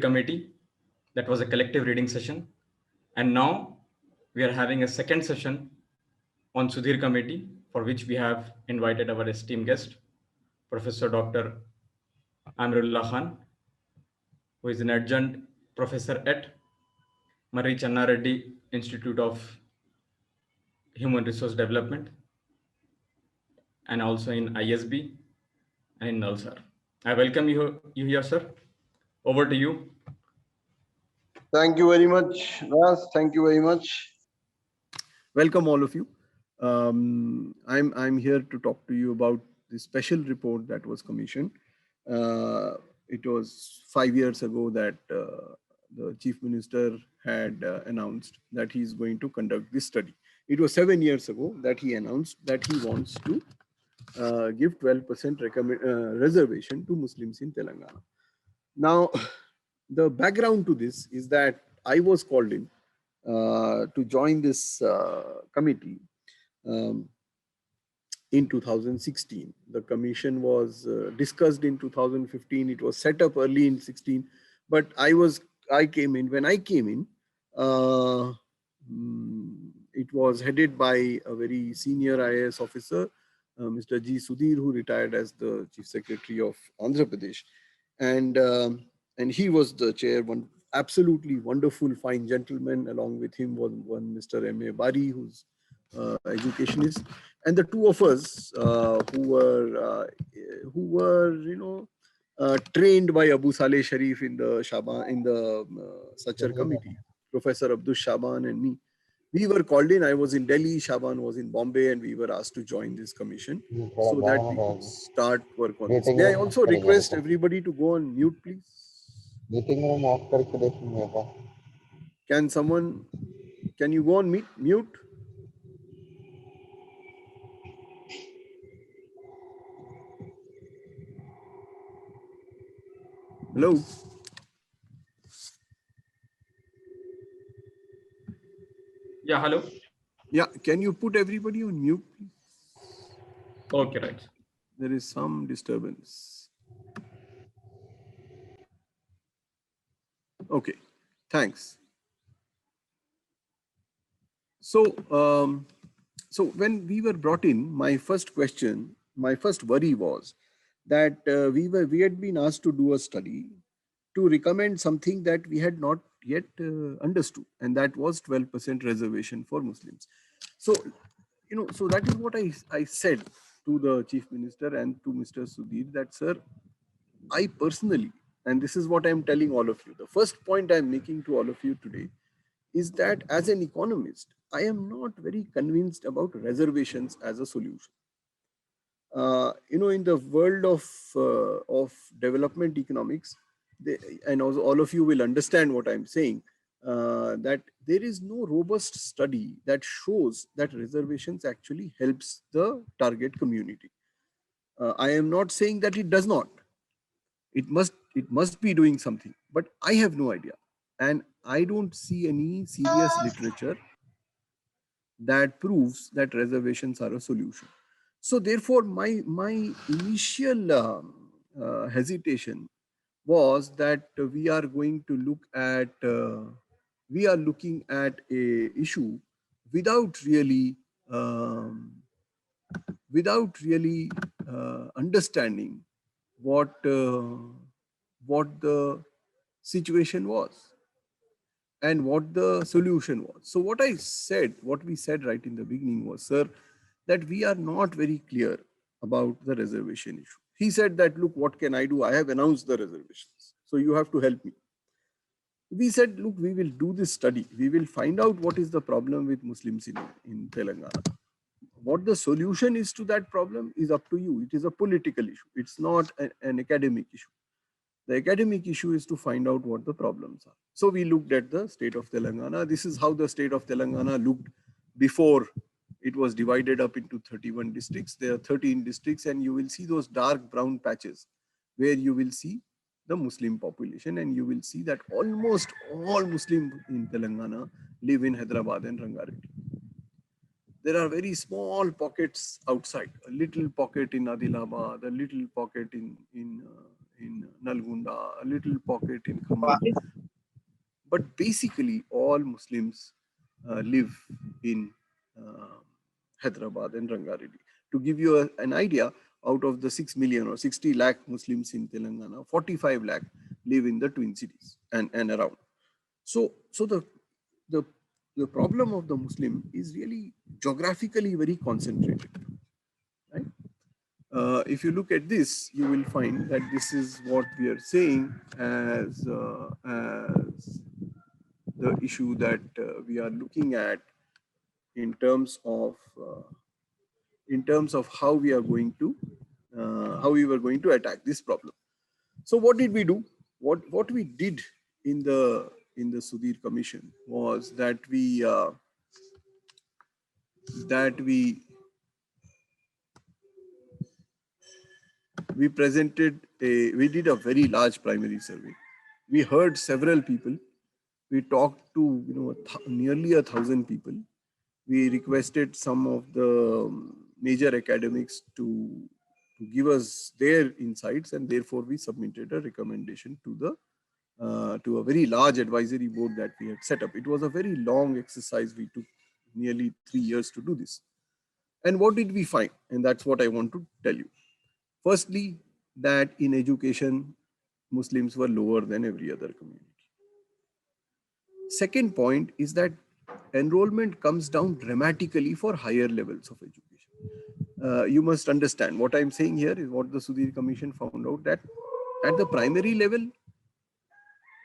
committee. That was a collective reading session. And now we are having a second session on Sudhir committee, for which we have invited our esteemed guest, Professor Dr. Amirullah Khan, who is an adjunct professor at Murray Channa Reddy Institute of Human Resource Development and also in ISB and in Nalsar. I welcome you here, sir. Over to you. Thank you very much, Ras. Thank you very much. Welcome all of you. I'm here to talk to you about the special report that was commissioned. It was 5 years ago that the Chief Minister had announced that he is going to conduct this study. It was 7 years ago that he announced that he wants to give 12% reservation to Muslims in Telangana. Now, the background to this is that I was called in to join this committee in 2016. The commission was discussed in 2015. It was set up early in 16, but I came in. When I came in, it was headed by a very senior IAS officer, Mr. G. Sudhir, who retired as the Chief Secretary of Andhra Pradesh, and he was the chair. One absolutely wonderful, fine gentleman. Along with him was one Mr. M. A. Bari, who's educationist, and the two of us who were trained by Abu Saleh Sharif in the Sachar committee, Professor Abdul Shaban and me. We were called in. I was in Delhi, Shaban was in Bombay, and we were asked to join this commission so that we could start work on this. May I also request everybody to go on mute, please? Can you go on mute? Hello? Yeah, hello? Yeah, can you put everybody on mute, please? Okay, right. There is some disturbance. Okay, thanks. So, so when we were brought in, my first worry was that we had been asked to do a study to recommend something that we had not yet understood, and that was 12% reservation for Muslims. So, so that is what I said to the Chief Minister and to Mr. Sudhir that, sir, I personally, and this is what I'm telling all of you, the first point I'm making to all of you today is that as an economist, I am not very convinced about reservations as a solution. In the world of development economics, and also all of you will understand what I'm saying, that there is no robust study that shows that reservations actually helps the target community. I am not saying that it does not. It must be doing something, but I have no idea. And I don't see any serious literature that proves that reservations are a solution. So therefore, my initial hesitation was that we are looking at a issue without really understanding what the situation was and what the solution was. So what we said right in the beginning was, sir, that we are not very clear about the reservation issue. He said that, look, what can I do? I have announced the reservations, so you have to help me. We said, look, we will do this study. We will find out what is the problem with Muslims in Telangana. What the solution is to that problem is up to you. It is a political issue. It's not an academic issue. The academic issue is to find out what the problems are. So we looked at the state of Telangana. This is how the state of Telangana looked before it was divided up into 31 districts. There are 13 districts, and you will see those dark brown patches where you will see the Muslim population, and you will see that almost all Muslims in Telangana live in Hyderabad and Rangareddy. There are very small pockets outside, a little pocket in Adilabad, a little pocket in in Nalgonda, a little pocket in Khammam. But basically, all Muslims live in uh, Hyderabad and Rangareddy. To give you an idea, out of the 6 million or 60 lakh Muslims in Telangana, 45 lakh live in the Twin Cities and around. So the the problem of the Muslim is really geographically very concentrated, right? If you look at this, you will find that this is what we are saying as the issue that we are looking at in terms of how we are going to how we were going to attack this problem. So what did we do? What we did in the Sudhir Commission was that we did a very large primary survey. We heard several people. We talked to nearly 1,000 people. We requested some of the major academics to give us their insights, and therefore we submitted a recommendation to a very large advisory board that we had set up. It was a very long exercise. We took nearly 3 years to do this. And what did we find? And that's what I want to tell you. Firstly, that in education, Muslims were lower than every other community. Second point is that enrollment comes down dramatically for higher levels of education. You must understand what I'm saying here is what the Sudhir Commission found out, that at the primary level,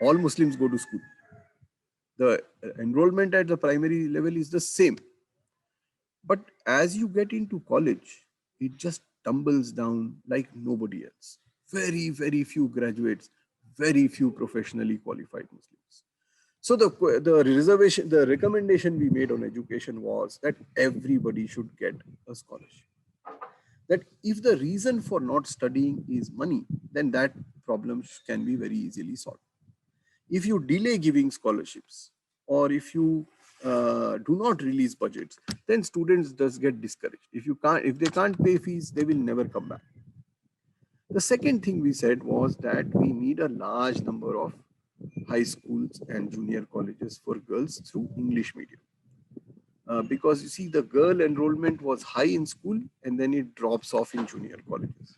all Muslims go to school. The enrollment at the primary level is the same. But as you get into college, it just tumbles down like nobody else. Very, very few graduates, very few professionally qualified Muslims. So the recommendation we made on education was that everybody should get a scholarship. That if the reason for not studying is money, then that problem can be very easily solved. If you delay giving scholarships, or if you do not release budgets, then students just get discouraged. If they can't pay fees, they will never come back. The second thing we said was that we need a large number of high schools and junior colleges for girls through English medium. Because you see, the girl enrollment was high in school and then it drops off in junior colleges.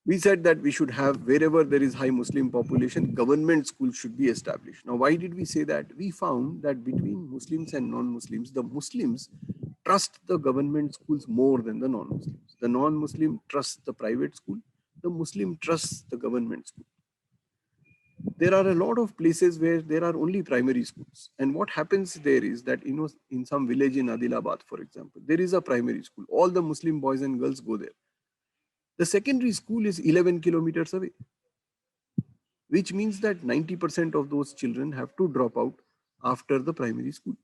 We said that we should have, wherever there is high Muslim population, government schools should be established. Now, why did we say that? We found that between Muslims and non-Muslims, the Muslims trust the government schools more than the non-Muslims. The non-Muslim trusts the private school. The Muslim trusts the government school. There are a lot of places where there are only primary schools. And what happens there is that, in some village in Adilabad, for example, there is a primary school. All the Muslim boys and girls go there. The secondary school is 11 kilometers away, which means that 90% of those children have to drop out after the primary school.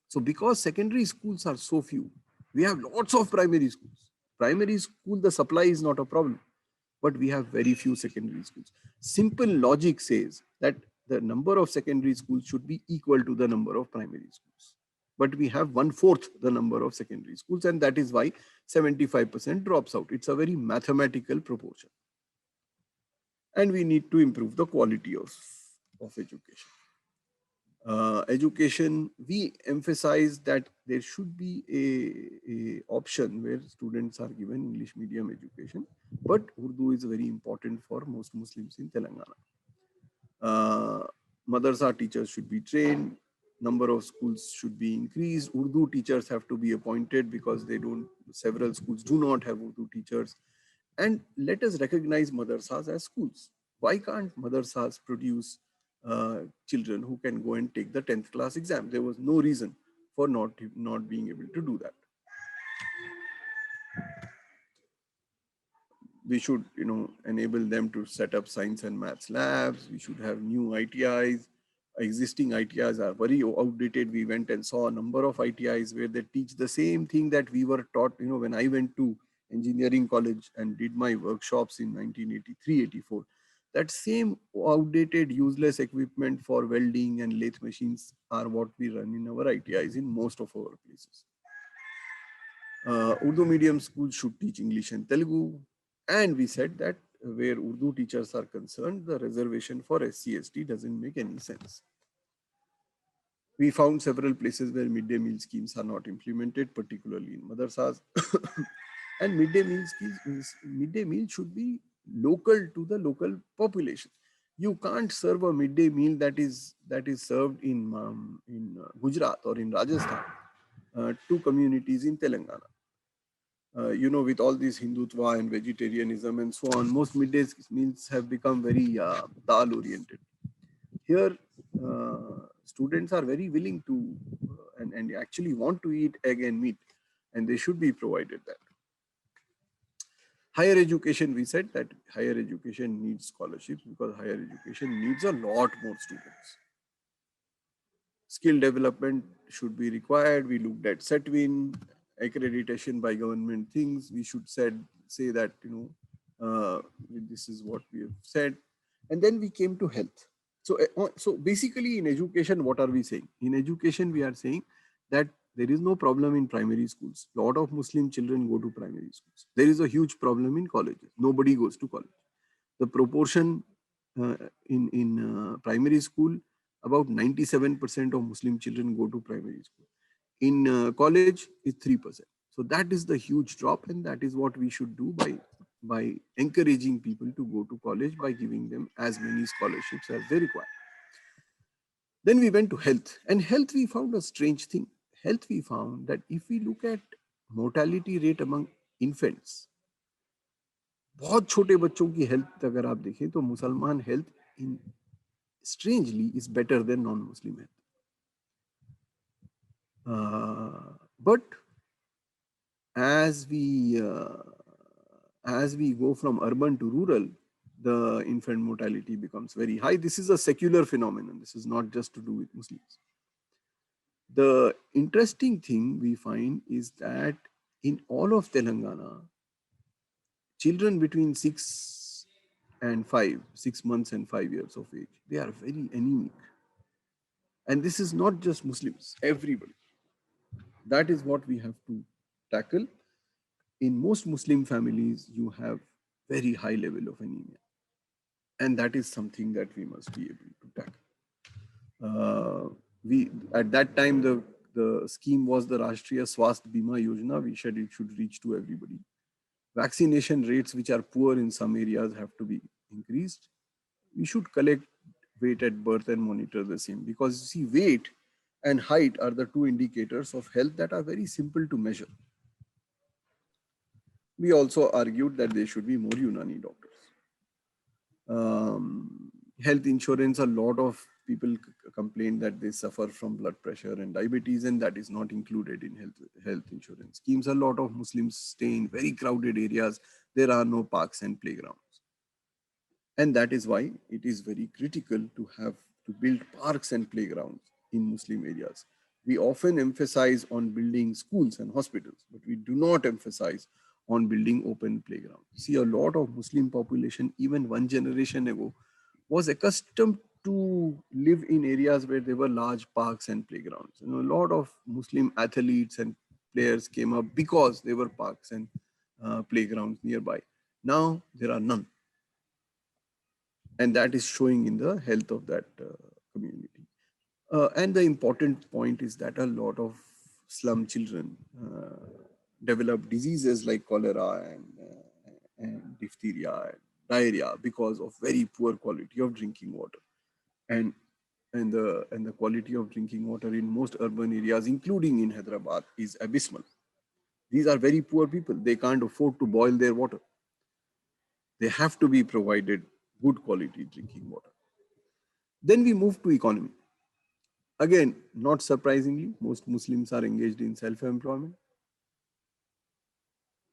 So because secondary schools are so few, we have lots of primary schools. Primary school, the supply is not a problem, but we have very few secondary schools. Simple logic says that the number of secondary schools should be equal to the number of primary schools. But we have 1/4 the number of secondary schools, and that is why 75% drops out. It's a very mathematical proportion. And we need to improve the quality of education. Education, we emphasize that there should be a option where students are given English medium education, but Urdu is very important for most Muslims in Telangana. Madrasa teachers should be trained. Number of schools should be increased. Urdu teachers have to be appointed because several schools do not have Urdu teachers. And let us recognize madrasas as schools. Why can't madrasas produce children who can go and take the 10th class exam? There was no reason for not being able to do that. We should, enable them to set up science and maths labs. We should have new ITIs. Existing ITIs are very outdated. We went and saw a number of ITIs where they teach the same thing that we were taught, when I went to engineering college and did my workshops in 1983-84. That same outdated, useless equipment for welding and lathe machines are what we run in our ITIs in most of our places. Urdu medium schools should teach English and Telugu. And we said that where Urdu teachers are concerned, the reservation for SC/ST doesn't make any sense. We found several places where midday meal schemes are not implemented, particularly in madrasas. And midday meal should be local to the local population. You can't serve a midday meal that is served in Gujarat or in Rajasthan to communities in Telangana. With all this Hindutva and vegetarianism and so on, most midday meals have become very dal oriented. Here, students are very willing to and actually want to eat egg and meat, and they should be provided that. Higher education, we said that higher education needs scholarships because higher education needs a lot more students. Skill development should be required. We looked at CETWIN, accreditation by government things. We should say that, this is what we have said. And then we came to health. So basically in education, what are we saying? In education, we are saying that there is no problem in primary schools. A lot of Muslim children go to primary schools. There is a huge problem in colleges. Nobody goes to college. The proportion in primary school, about 97% of Muslim children go to primary school. In college, it's 3%. So that is the huge drop, and that is what we should do by encouraging people to go to college by giving them as many scholarships as they require. Then we went to health, and health we found a strange thing. Health we found that if we look at mortality rate among infants, बहुत छोटे बच्चों की health अगर आप देखें तो मुसलमान health in strangely is better than non-Muslim health. But as we go from urban to rural, the infant mortality becomes very high. This is a secular phenomenon. This is not just to do with Muslims. The interesting thing we find is that in all of Telangana, children between 6 months and 5 years of age, they are very anemic. And this is not just Muslims, everybody. That is what we have to tackle. In most Muslim families, you have very high level of anemia. And that is something that we must be able to tackle. At that time, the scheme was the Rashtriya Swasthya Bima Yojana. We said it should reach to everybody. Vaccination rates, which are poor in some areas, have to be increased. We should collect weight at birth and monitor the same, because you see, weight and height are the two indicators of health that are very simple to measure. We also argued that there should be more Unani doctors. Health insurance, a lot of people complain that they suffer from blood pressure and diabetes, and that is not included in health insurance schemes. A lot of Muslims stay in very crowded areas. There are no parks and playgrounds. And that is why it is very critical to build parks and playgrounds in Muslim areas. We often emphasize on building schools and hospitals, but we do not emphasize on building open playgrounds. See, a lot of Muslim population, even one generation ago, was accustomed to live in areas where there were large parks and playgrounds. A lot of Muslim athletes and players came up because there were parks and playgrounds nearby. Now there are none. And that is showing in the health of that community. And the important point is that a lot of slum children develop diseases like cholera and diphtheria and diarrhea because of very poor quality of drinking water. And the quality of drinking water in most urban areas, including in Hyderabad, is abysmal. These are very poor people. They can't afford to boil their water. They have to be provided good quality drinking water. Then we move to economy. Again, not surprisingly, most Muslims are engaged in self-employment.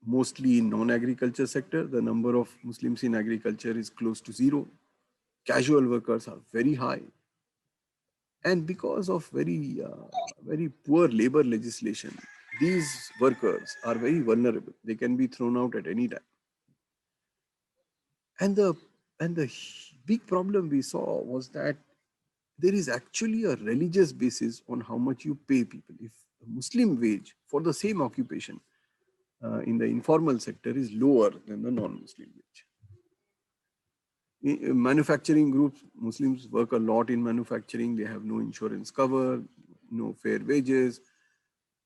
Mostly in non-agriculture sector. The number of Muslims in agriculture is close to zero. Casual workers are very high. And because of very poor labor legislation, these workers are very vulnerable. They can be thrown out at any time. And the big problem we saw was that there is actually a religious basis on how much you pay people. If a Muslim wage for the same occupation in the informal sector is lower than the non-Muslim wage. In manufacturing groups, Muslims work a lot in manufacturing. They have no insurance cover, no fair wages.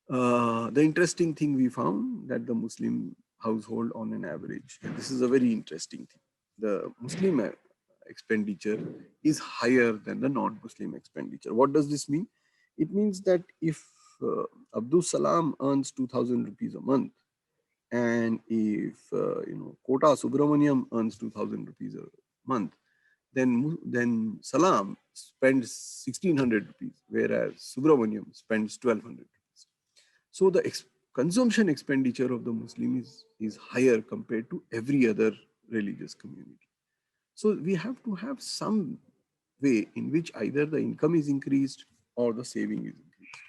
The interesting thing we found that the Muslim household on an average, and this is a very interesting thing, the Muslim expenditure is higher than the non-Muslim expenditure. What does this mean? It means that if Abdul Salam earns 2,000 rupees a month, and if Kota Subramaniam earns 2,000 rupees a month, then Salam spends 1,600 rupees, whereas Subramaniam spends 1,200 rupees. So the consumption expenditure of the Muslim is higher compared to every other religious community. So we have to have some way in which either the income is increased or the saving is increased.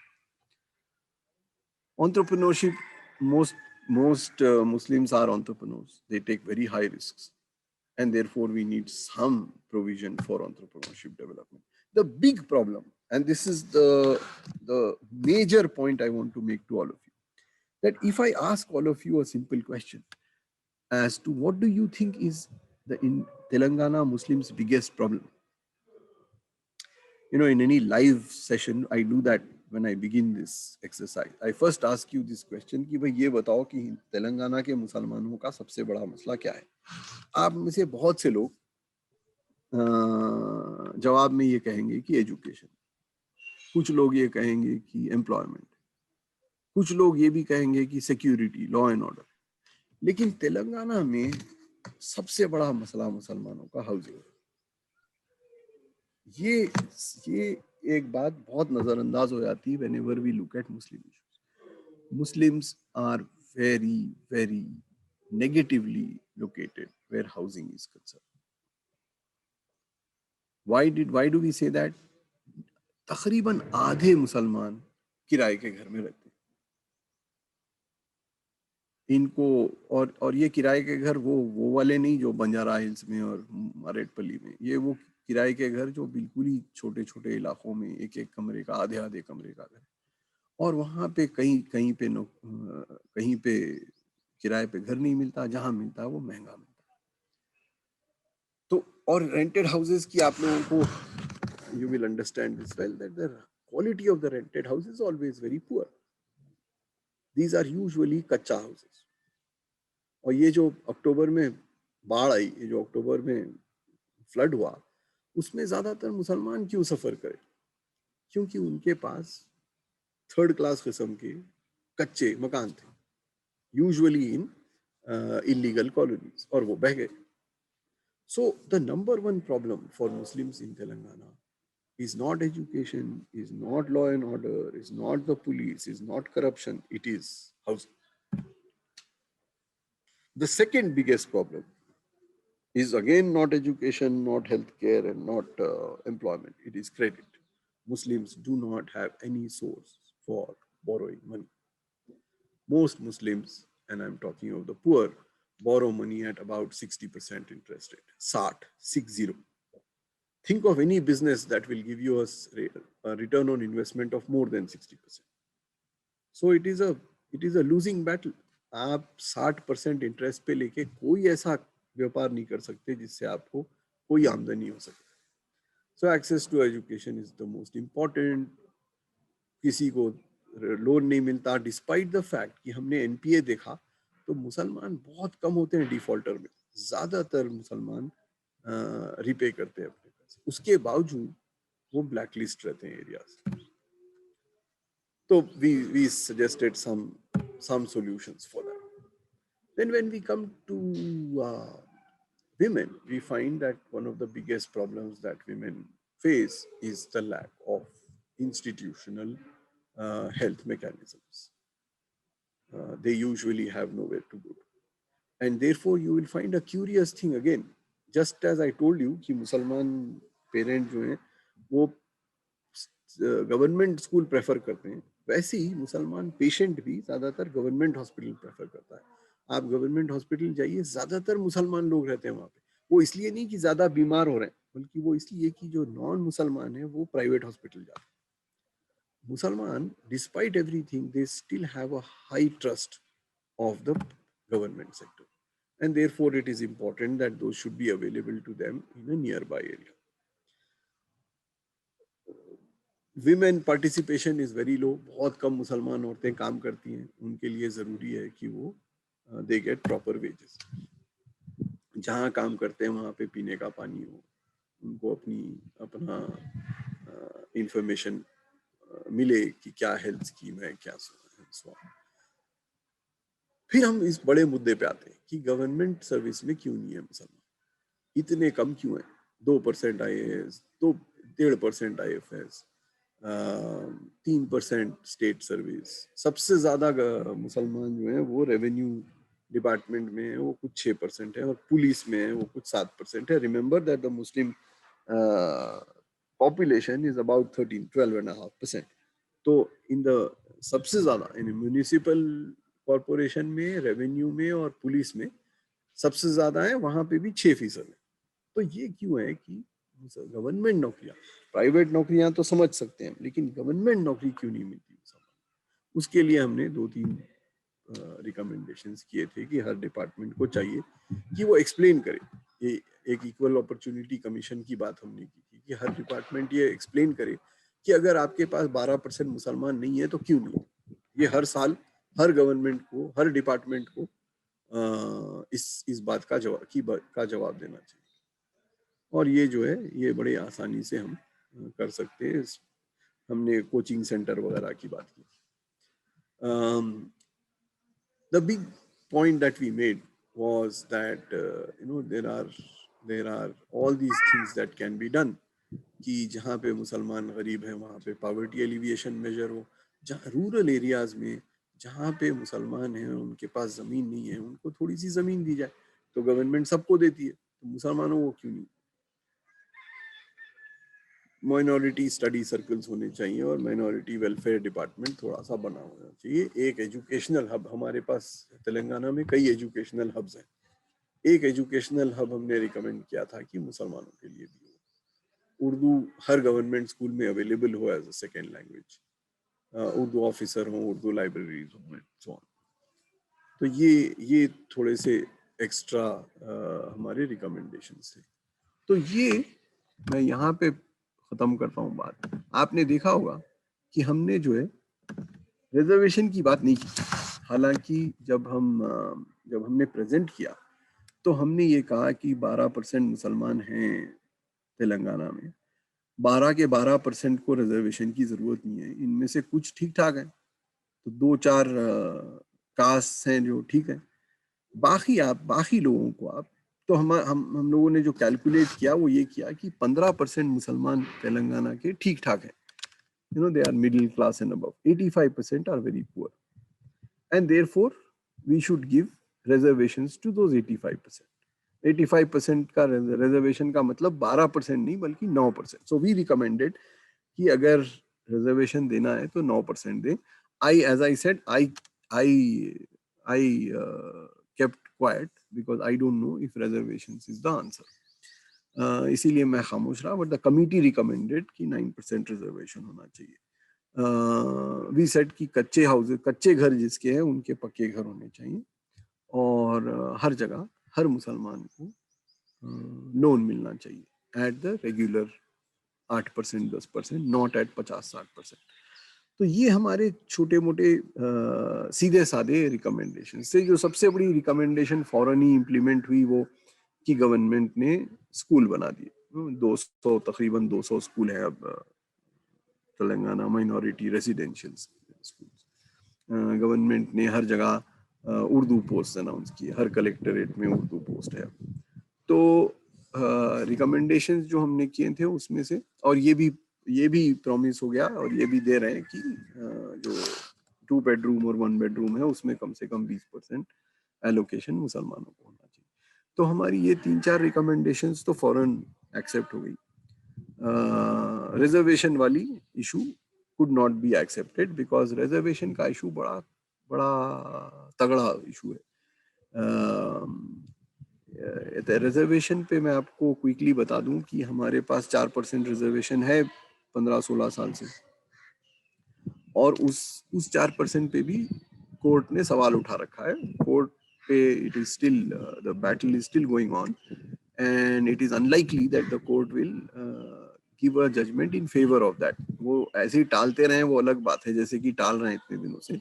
Entrepreneurship, most Muslims are entrepreneurs. They take very high risks, and therefore we need some provision for entrepreneurship development. The big problem, and this is the major point I want to make to all of you, that if I ask all of you a simple question as to what do you think is in Telangana Muslims' biggest problem? In any live session, I do that when I begin this exercise. I first ask you this question कि भाई ये बताओ कि तेलंगाना के मुसलमानों का सबसे बड़ा मसला क्या है? आप में से बहुत से लोग जवाब में ये कहेंगे कि एजुकेशन, कुछ लोग ये कहेंगे कि एम्प्लॉयमेंट, कुछ लोग ये भी कहेंगे कि सिक्योरिटी, लॉ एंड ऑर्डर. लेकिन तेलंगाना में सबसे बड़ा मसला मुसलमानों का हाउसिंग है. ये एक बात बहुत नजरअंदाज हो जाती है whenever we look at Muslim issues. Muslims are very, very negatively located where housing is concerned. Why do we say that? तकरीबन आधे मुसलमान किराए के घर में रहते हैं. इनको और ये किराए के घर वो वाले नहीं जो बंजारा हिल्स में और मरेटपल्ली में, ये वो किराए के घर जो बिल्कुल ही छोटे छोटे इलाकों में एक एक कमरे का, आधे आधे कमरे का घर, और वहां पे कहीं पे किराए पे घर नहीं मिलता, जहां मिलता है वो महंगा मिलता है. तो और रेंटेड हाउसेस की आप लोगों को, you will understand this well that the quality of the rented house is always very poor. These are usually कच्चा हाउसेस. और ये जो अक्टूबर में बाढ़ आई, ये जो अक्टूबर में फ्लड हुआ, उसमें ज्यादातर मुसलमान क्यों सफर करे? क्योंकि उनके पास थर्ड क्लास किस्म के कच्चे मकान थे, यूजुअली इन इलीगल कॉलोनीज, और वो बह गए. So the number one problem for Muslims in Telangana is not education, is not law and order, is not the police, is not corruption, it is housing. The second biggest problem is again not education, not healthcare, and not employment. It is credit. Muslims do not have any source for borrowing money. Most Muslims, and I'm talking of the poor, borrow money at about 60% interest rate. 60. Think of any business that will give you a return on investment of more than 60%. So it is a losing battle. आप 60% interest पे लेके कोई ऐसा व्यापार नहीं कर सकते जिससे आपको कोई आमदनी हो सके. So access to education is the most important. किसी को लोन नहीं मिलता, डिस्पाइट द फैक्ट कि हमने एनपीए देखा तो मुसलमान बहुत कम होते हैं डिफॉल्टर में, ज्यादातर मुसलमान रिपे करते हैं अपने पैसे, उसके बावजूद वो ब्लैक लिस्ट रहते हैं एरियाज. तो we suggested some solutions for that. Then when we come to women, we find that one of the biggest problems that women face is the lack of institutional health mechanisms. They usually have nowhere to go. And therefore, you will find a curious thing again. Just as I told you कि मुसलमान parent जो हैं वो government school prefer करते हैं, वैसे ही मुसलमान patient भी ज्यादातर गवर्नमेंट हॉस्पिटल प्रेफर करता है. आप गवर्नमेंट हॉस्पिटल जाइए, ज्यादातर मुसलमान लोग रहते हैं वहाँ पे. वो इसलिए नहीं कि ज्यादा बीमार हो रहे हैं, बल्कि वो इसलिए कि जो नॉन मुसलमान है वो प्राइवेट हॉस्पिटल जाते हैं. मुसलमान, despite everything, they still have a high trust of the government sector. And therefore, it is important that those should be available to them in a nearby area. Women participation is very low. बहुत कम मुसलमान औरतें काम करती हैं. उनके लिए ज़रूरी है कि वो they get proper wages. जहाँ काम करते हैं वहाँ पे पीने का पानी हो, उनको अपना इंफॉर्मेशन मिले कि क्या हेल्थ स्कीम है, क्या सो. फिर हम इस बड़े मुद्दे पे आते हैं कि गवर्नमेंट सर्विस में क्यों नहीं है मुसलमान, इतने कम क्यों है. 2% IAS, 1.5% IFS, 3% स्टेट सर्विस. सबसे ज्यादा मुसलमान जो है वो रेवेन्यू डिपार्टमेंट में है, वो कुछ 6% है, और पुलिस में है वो कुछ 7% है. Remember that the Muslim population is about 12.5%. तो इन द सबसे ज्यादा इन म्युनिसिपल कॉर्पोरेशन में, रेवेन्यू में और पुलिस में सबसे ज्यादा है, वहां पे भी 6% है. तो ये क्यों है कि गवर्नमेंट नौकरियां, प्राइवेट नौकरियां तो समझ सकते हैं, लेकिन गवर्नमेंट नौकरी क्यों नहीं मिलती. उसके लिए हमने 2-3 रिकमेंडेशंस किए थे कि हर डिपार्टमेंट को चाहिए कि वो एक्सप्लेन करे. ये एक इक्वल अपॉर्चुनिटी कमीशन की बात हमने की थी कि हर डिपार्टमेंट ये एक्सप्लेन करे कि अगर आपके पास 12% मुसलमान नहीं है तो क्यों नहीं. ये हर साल हर गवर्नमेंट को, हर डिपार्टमेंट को इस बात का जवाब देना चाहिए. और ये जो है ये बड़े आसानी से हम कर सकते हैं. हमने कोचिंग सेंटर वगैरह की बात की. The big point that we made was that there are all these things that can be done कि जहाँ पे मुसलमान गरीब है वहाँ पे पॉवर्टी एलिविएशन मेजर हो. जहाँ रूरल एरियाज में जहाँ पे मुसलमान हैं उनके पास ज़मीन नहीं है, उनको थोड़ी सी ज़मीन दी जाए. तो गवर्नमेंट सबको देती है, तो मुसलमानों को क्यों नहीं. माइनॉरिटी स्टडी सर्कल्स होने चाहिए और माइनॉरिटी वेलफेयर डिपार्टमेंट थोड़ा सा बना होना चाहिए. एक एजुकेशनल हब, हमारे पास तेलंगाना में कई एजुकेशनल हब्स हैं. एक एजुकेशनल हब हमने रिकमेंड किया था कि मुसलमानों के लिए भी हो. उर्दू हर गवर्नमेंट स्कूल में अवेलेबल हो as a second language. Urdu officer हो, उर्दू लाइब्रेरीज हो, सो ऑन. तो ये थोड़े से एक्स्ट्रा हमारे रिकमेंडेशंस थे. तो ये मैं यहाँ पे खत्म करता हूँ बात. आपने देखा होगा कि हमने जो है रिजर्वेशन की बात नहीं की. हालांकि जब हमने प्रेजेंट किया तो हमने ये कहा कि 12% मुसलमान हैं तेलंगाना में. 12 के 12% को रिजर्वेशन की जरूरत नहीं है. इनमें से कुछ ठीक ठाक है, तो 2-4 कास्ट हैं जो ठीक है. बाकी लोगों को आप, तो हम लोगों ने जो कैलकुलेट किया वो ये किया कि 15% मुसलमान तेलंगाना के ठीक ठाक हैं. they are middle class and above. 85% are very poor, and therefore we should give reservations to those 85%. 85% का reservation का मतलब 12% नहीं बल्कि 9%. So we recommended कि अगर reservation देना है तो 9% दें. As I said, I kept quiet because I don't know if reservations is the answer. इसीलिए मैं खामोश रहा. But the committee recommended कि 9% reservation होना चाहिए. We said कि कच्चे घर जिसके हैं उनके पक्के घर होने चाहिए, और हर जगह हर मुसलमान को लोन मिलना चाहिए at the regular 8%, 10%, not at 50-60%. तो ये हमारे छोटे मोटे सीधे साधे रिकमेंडेशन से. जो सबसे बड़ी रिकमेंडेशन फौरन ही इम्प्लीमेंट हुई वो कि गवर्नमेंट ने स्कूल बना दिए. 200 तकरीबन 200 स्कूल है अब Telangana minority residential schools. Government ने हर जगह उर्दू पोस्ट अनाउंस किए, हर कलेक्टरेट में उर्दू पोस्ट है. तो रिकमेंडेशंस जो हमने किए थे उसमें से, और ये भी प्रॉमिस हो गया और ये भी दे रहे हैं कि जो 2 बेडरूम और 1 बेडरूम है उसमें कम से कम 20% एलोकेशन मुसलमानों को होना चाहिए. तो हमारी ये 3-4 रिकमेंडेशंस तो फौरन एक्सेप्ट हो गई. रिजर्वेशन वाली issue could not be accepted because reservation का इशू बड़ा तगड़ा इशू है. रिजर्वेशन पे मैं आपको क्विकली बता दूं कि हमारे पास 4% रिजर्वेशन है 15-16 साल से, और उस 4% पे भी कोर्ट ने सवाल उठा रखा है. कोर्ट पे it is still the battle is still going on, and it is unlikely that the court will give a judgment in favor of that. वो ऐसे ही टालते रहे वो अलग बात है, जैसे कि टाल रहे हैं इतने दिनों से,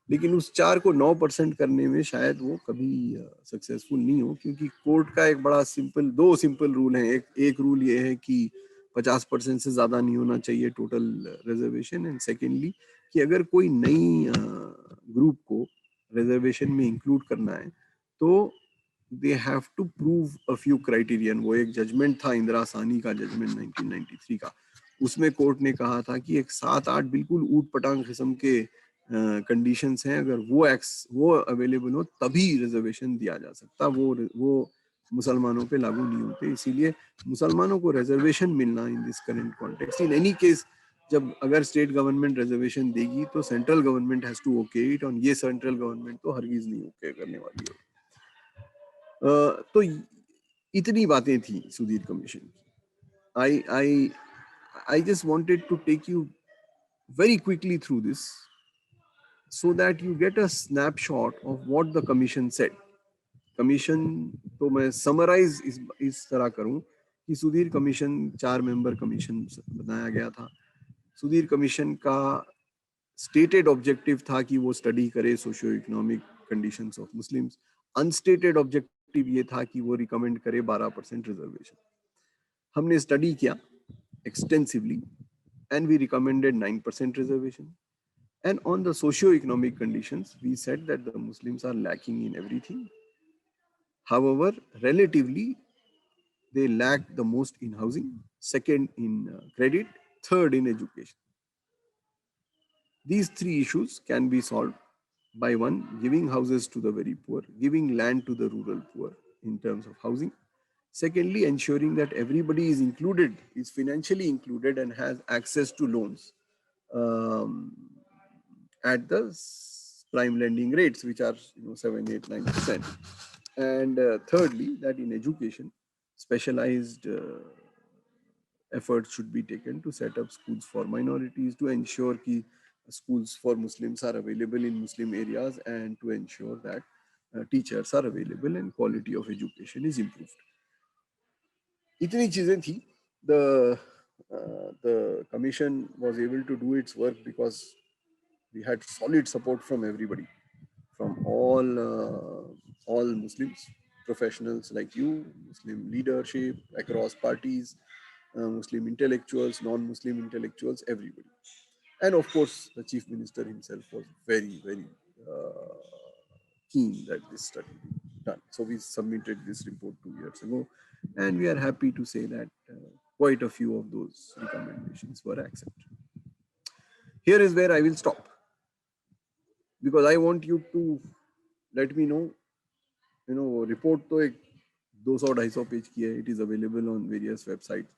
लेकिन उस 4 को 9% करने में शायद वो कभी सक्सेसफुल नहीं हो, क्योंकि कोर्ट का एक बड़ा दो सिंपल रूल है. एक रूल ये है कि 50% से ज्यादा नहीं होना चाहिए टोटल रिजर्वेशन, एंड सेकेंडली कि अगर कोई नई ग्रुप को रिजर्वेशन में इंक्लूड करना है तो they have to prove a few criterion. वो एक जजमेंट था, इंदिरा साहनी का जजमेंट 1993 का, उसमें कोर्ट ने कहा था कि एक 7-8 बिल्कुल ऊट पटांग किस्म के कंडीशंस हैं, अगर वो अवेलेबल हो तभी रिजर्वेशन दिया जा सकता. वो मुसलमानों पे लागू नहीं होते. इसीलिए मुसलमानों को रिजर्वेशन मिलना in this current context, in any case, जब अगर स्टेट गवर्नमेंट रिजर्वेशन देगी तो central government has to okay it, और ये सेंट्रल गवर्नमेंट तो हरगिज नहीं ओके करने वाली है. तो इतनी बातें थी सुधीर कमीशन की. I just wanted to take you very quickly through this so that you get a snapshot of what the commission said. Commission तो मैं समराइज इस तरह करूं कि सुधीर कमीशन 4 मेंबर कमीशन बनाया गया था. सुधीर कमीशन का स्टेटेड ऑब्जेक्टिव था कि वो स्टडी करे socio economic conditions of Muslims. Unstated objective ये था कि वो रिकमेंड करे 12% रिजर्वेशन. हमने स्टडी किया extensively and we recommended 9% reservation. And on the socio-economic conditions, we said that the Muslims are lacking in everything. However, relatively, they lack the most in housing, second in credit, third in education. These 3 issues can be solved by one, giving houses to the very poor, giving land to the rural poor in terms of housing. Secondly, ensuring that everybody is included, is financially included and has access to loans at the prime lending rates, which are 7, 8, 9%. And thirdly, that in education, specialized efforts should be taken to set up schools for minorities, to ensure that schools for Muslims are available in Muslim areas, and to ensure that teachers are available and quality of education is improved. इतनी चीजें थी. The commission was able to do its work because we had solid support from everybody, from all Muslims, professionals like you, Muslim leadership across parties, Muslim intellectuals, non-Muslim intellectuals, everybody. And of course, the Chief Minister himself was very, very keen that this study be done. So we submitted this report 2 years ago, and we are happy to say that quite a few of those recommendations were accepted. Here is where I will stop, because I want you to let me know, report to ek 200-250 page ki hai. It is available on various websites.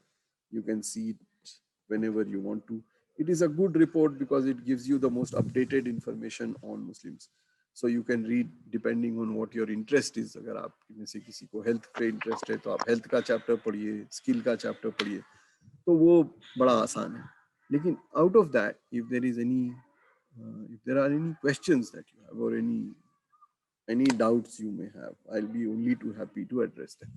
You can see it whenever you want to. It is a good report because it gives you the most updated information on Muslims. So you can read depending on what your interest is. अगर आप में से किसी को health पे interest है तो आप हेल्थ का चैप्टर पढ़िए, स्किल का चैप्टर पढ़िए, तो वो बड़ा आसान है. लेकिन out of that, if there are any questions that you have or any doubts you may have, I'll be only too happy to address them.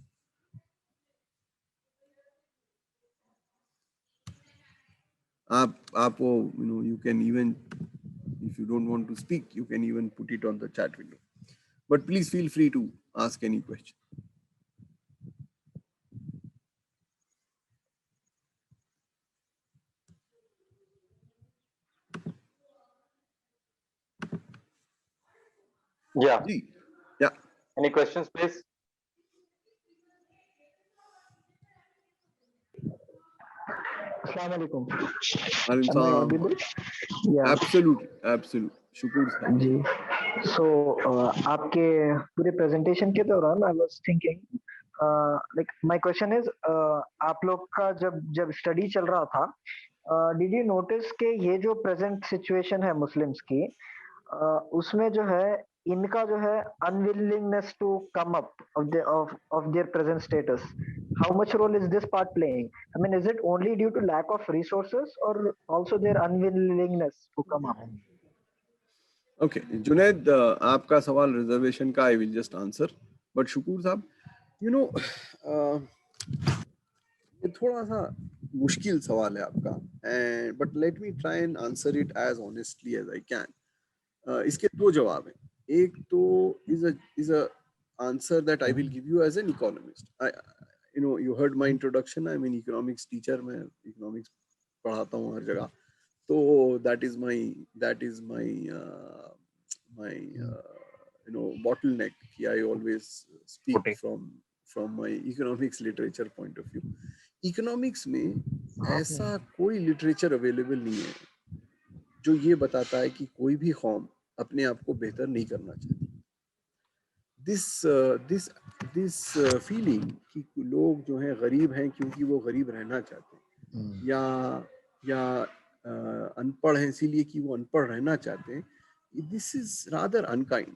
You can even, if you don't want to speak, you can even put it on the chat window. But please feel free to ask any question. Yeah. Yeah. Any questions, please? Assalamualaikum. Am I audible? Yeah. Absolutely. शुक्र जी. So आपके पूरे presentation के दौरान I was thinking, like my question is, आप लोग का जब study चल रहा था, did you notice कि ये जो present situation है Muslims की, उसमें जो है इनका जो है unwillingness to come up of their present status, how much role is this part playing? I mean, is it only due to lack of resources or also their unwillingness to come up? Okay Junaid, आपका सवाल reservation का I will just answer, but Shukur sahab, you no, ये थोड़ा सा मुश्किल सवाल है आपका, and but let me try and answer it as honestly as I can. इसके दो जवाब हैं। एक तो is a answer that I will give you as an economist. You know, you heard my introduction, I am an economics teacher, मैं economics पढ़ाता हूँ हर जगह। तो that is my my bottleneck कि I always speak Okay. from my economics literature point of view. Economics में ऐसा कोई literature available नहीं है जो ये बताता है कि कोई भी कौम अपने आप को बेहतर नहीं करना चाहती। दिस फीलिंग कि लोग जो हैं गरीब हैं क्योंकि वो गरीब रहना चाहते हैं, या अनपढ़ हैं इसीलिए कि वो अनपढ़ रहना चाहते हैं, this is rather unkind.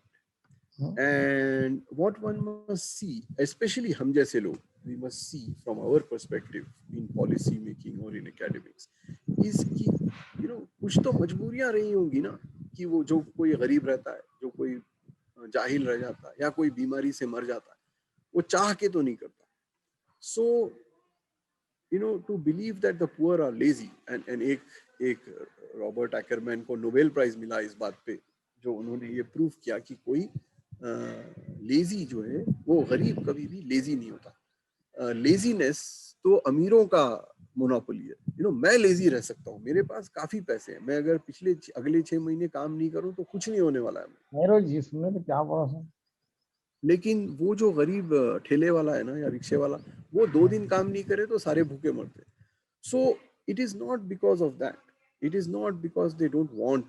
And what one must see, specially हम जैसे लोग, we must see from our perspective in policy making or in academics is कि कुछ तो मजबूरियां रही होंगी ना, कि वो जो कोई गरीब रहता है, जो कोई जाहिल रह जाता है, या कोई बीमारी से मर जाता है, वो चाह के तो नहीं करता। सो to believe that the poor are lazy, and एक रॉबर्ट एक्करमैन को नोबेल प्राइज मिला इस बात पे, जो उन्होंने ये प्रूव किया कि कोई लेजी जो है वो गरीब कभी भी लेजी नहीं होता। लेजीनेस तो अमीरों का मोनोपोली है। मैं लेजी रह सकता हूँ, मेरे पास काफी पैसे हैं, मैं अगर अगले 6 महीने काम नहीं करूँ तो कुछ नहीं होने वाला है जिसमें तो क्या भरोसा। लेकिन वो जो गरीब ठेले वाला है ना, या रिक्शे वाला, वो 2 दिन काम नहीं करे तो सारे भूखे मरते। So it is not because of that, it is not because they don't want,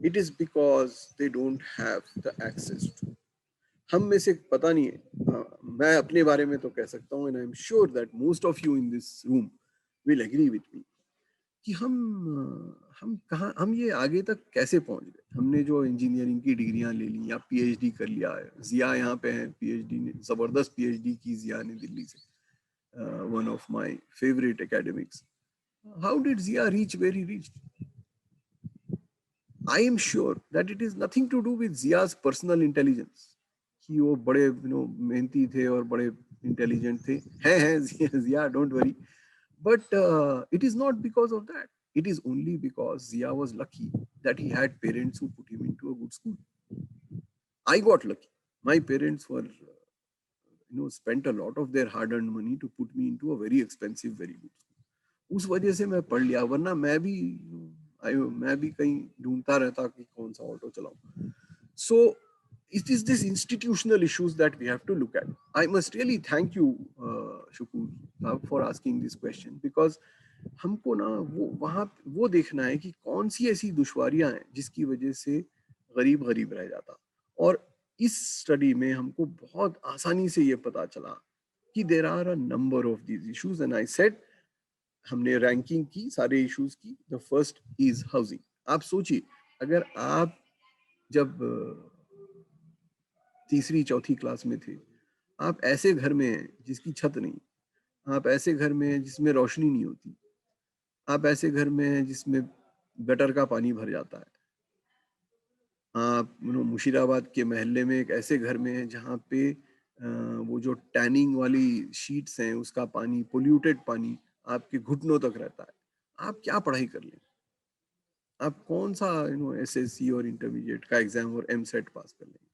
it is because they don't have the access to. हम में से पता नहीं है, मैं अपने बारे में तो कह सकता हूँ, and I am sure that most of you in this room will agree with me, कि हम कहाँ, हम ये आगे तक कैसे पहुंच गए। हमने जो इंजीनियरिंग की डिग्रियां ले ली या पीएचडी कर लिया है, जिया यहाँ पे है, पीएचडी ने, जबरदस्त पीएचडी की जिया ने दिल्ली से, one of my favourite academics. How did Jiya reach where he reached? I am sure that it is nothing to do with Jiya's personal intelligence, कि वो बड़े मेहनती थे और बड़े इंटेलिजेंट थे, हैं Zia, don't worry, but it is not because of that. It is only because Zia was lucky that he had parents who put him into a good school. I got lucky. My parents were spent a lot of their hard earned money to put me into a very expensive, very good school. उस वजह से मैं पढ़ लिया, वरना मैं भी कहीं ढूंढता रहता कि कौन सा auto चलाऊं। So it is this institutional issues that we have to look at. I must really thank you, Shukur, for asking this question, because हमको ना वो देखना है कि कौन सी ऐसी दुश्वारियां हैं जिसकी वजह से गरीब रह जाता। और इस स्टडी में हमको बहुत आसानी से ये पता चला कि there are a number of these issues, and I said, हमने रैंकिंग की सारे इश्यूज की। The first is housing. आप सोचिए, अगर आप जब तीसरी चौथी क्लास में थे, आप ऐसे घर में हैं जिसकी छत नहीं, आप ऐसे घर में हैं जिसमें रोशनी नहीं होती, आप ऐसे घर में हैं जिसमें गटर का पानी भर जाता है, आप मुशीराबाद के महल्ले में एक ऐसे घर में है जहाँ पे वो जो टैनिंग वाली शीट्स हैं उसका पानी, पोल्यूटेड पानी आपके घुटनों तक रहता है, आप क्या पढ़ाई कर लें? आप कौन सा एसएससी और इंटरमीडिएट का एग्जाम और एमसेट पास कर लेंगे?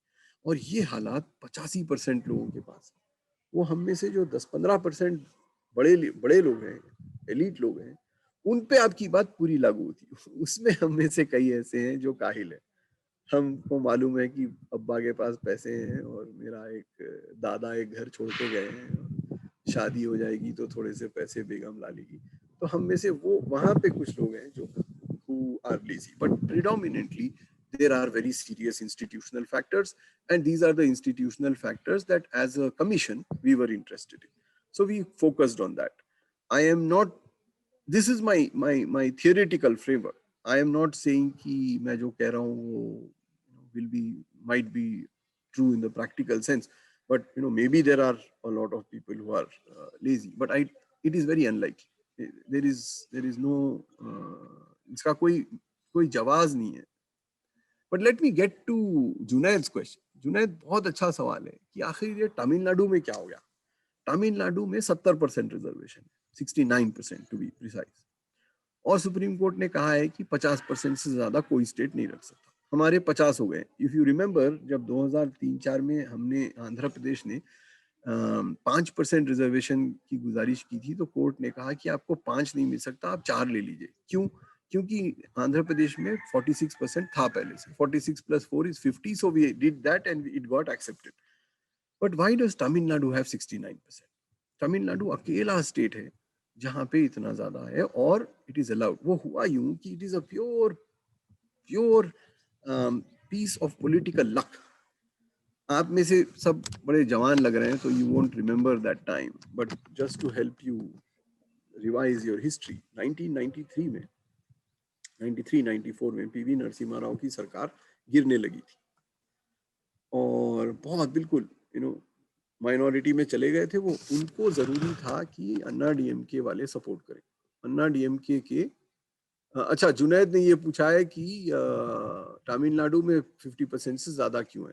और ये हालात 85% लोगों के पास है। वो हम में से जो 10-15% बड़े लोग हैं, एलीट लोग हैं, उन पे आपकी बात पूरी लागू होती है। उसमें हम में से कई ऐसे हैं जो काहिल है। हमको मालूम है कि अब्बा के पास पैसे हैं और मेरा एक दादा एक घर छोड़ के गए हैं, शादी हो जाएगी तो थोड़े से पैसे बेगम ला लेगी। तो हम में से वो वहां पे कुछ लोग हैं जो who are lazy, but predominantly there are very serious institutional factors, and these are the institutional factors that as a commission we were interested in, so we focused on that. I am not, this is my theoretical framework. I am not saying कि मैं जो कह रहा हूँ वो might be true in the practical sense, but maybe there are a lot of people who are lazy, but it is very unlikely. There is no इसका कोई जवाब नहीं है but let me get to Junaid's question. Junaid, बहुत अच्छा सवाल है कि आखिर ये तमिलनाडु में क्या हो गया. तमिलनाडु में 70% रिजर्वेशन है, 69% टू बी प्रिसाइज, और सुप्रीम कोर्ट ने कहा है कि 50% से ज्यादा कोई स्टेट नहीं रख सकता. हमारे 50 हो गए. इफ यू रिमेम्बर, जब 2003-4 में हमने आंध्र प्रदेश ने 5% रिजर्वेशन की गुजारिश की थी, तो कोर्ट ने कहा कि आपको 5 नहीं मिल सकता, आप 4 ले लीजिए. क्यों? क्योंकि आंध्र प्रदेश में 46% था पहले से. 46 + 4 is 50, so we did that and it got accepted. But why does Tamil Nadu have 69%? Tamil Nadu अकेला स्टेट है जहां पे इतना ज्यादा है, और इट इज अलाउड. वो हुआ यूं कि it is a pure piece of political luck. आप में से सब बड़े जवान लग रहे हैं, तो you won't remember that time, but just to help you revise your history, 1993 में 93-94 में पीवी नरसिम्हा राव की सरकार गिरने लगी थी, और बहुत बिल्कुल माइनॉरिटी में चले गए थे वो. उनको जरूरी था कि अन्ना डीएमके वाले सपोर्ट करें. अन्ना डीएमके के अच्छा, जुनैद ने ये पूछा है कि तमिलनाडु में 50% से ज्यादा क्यों है.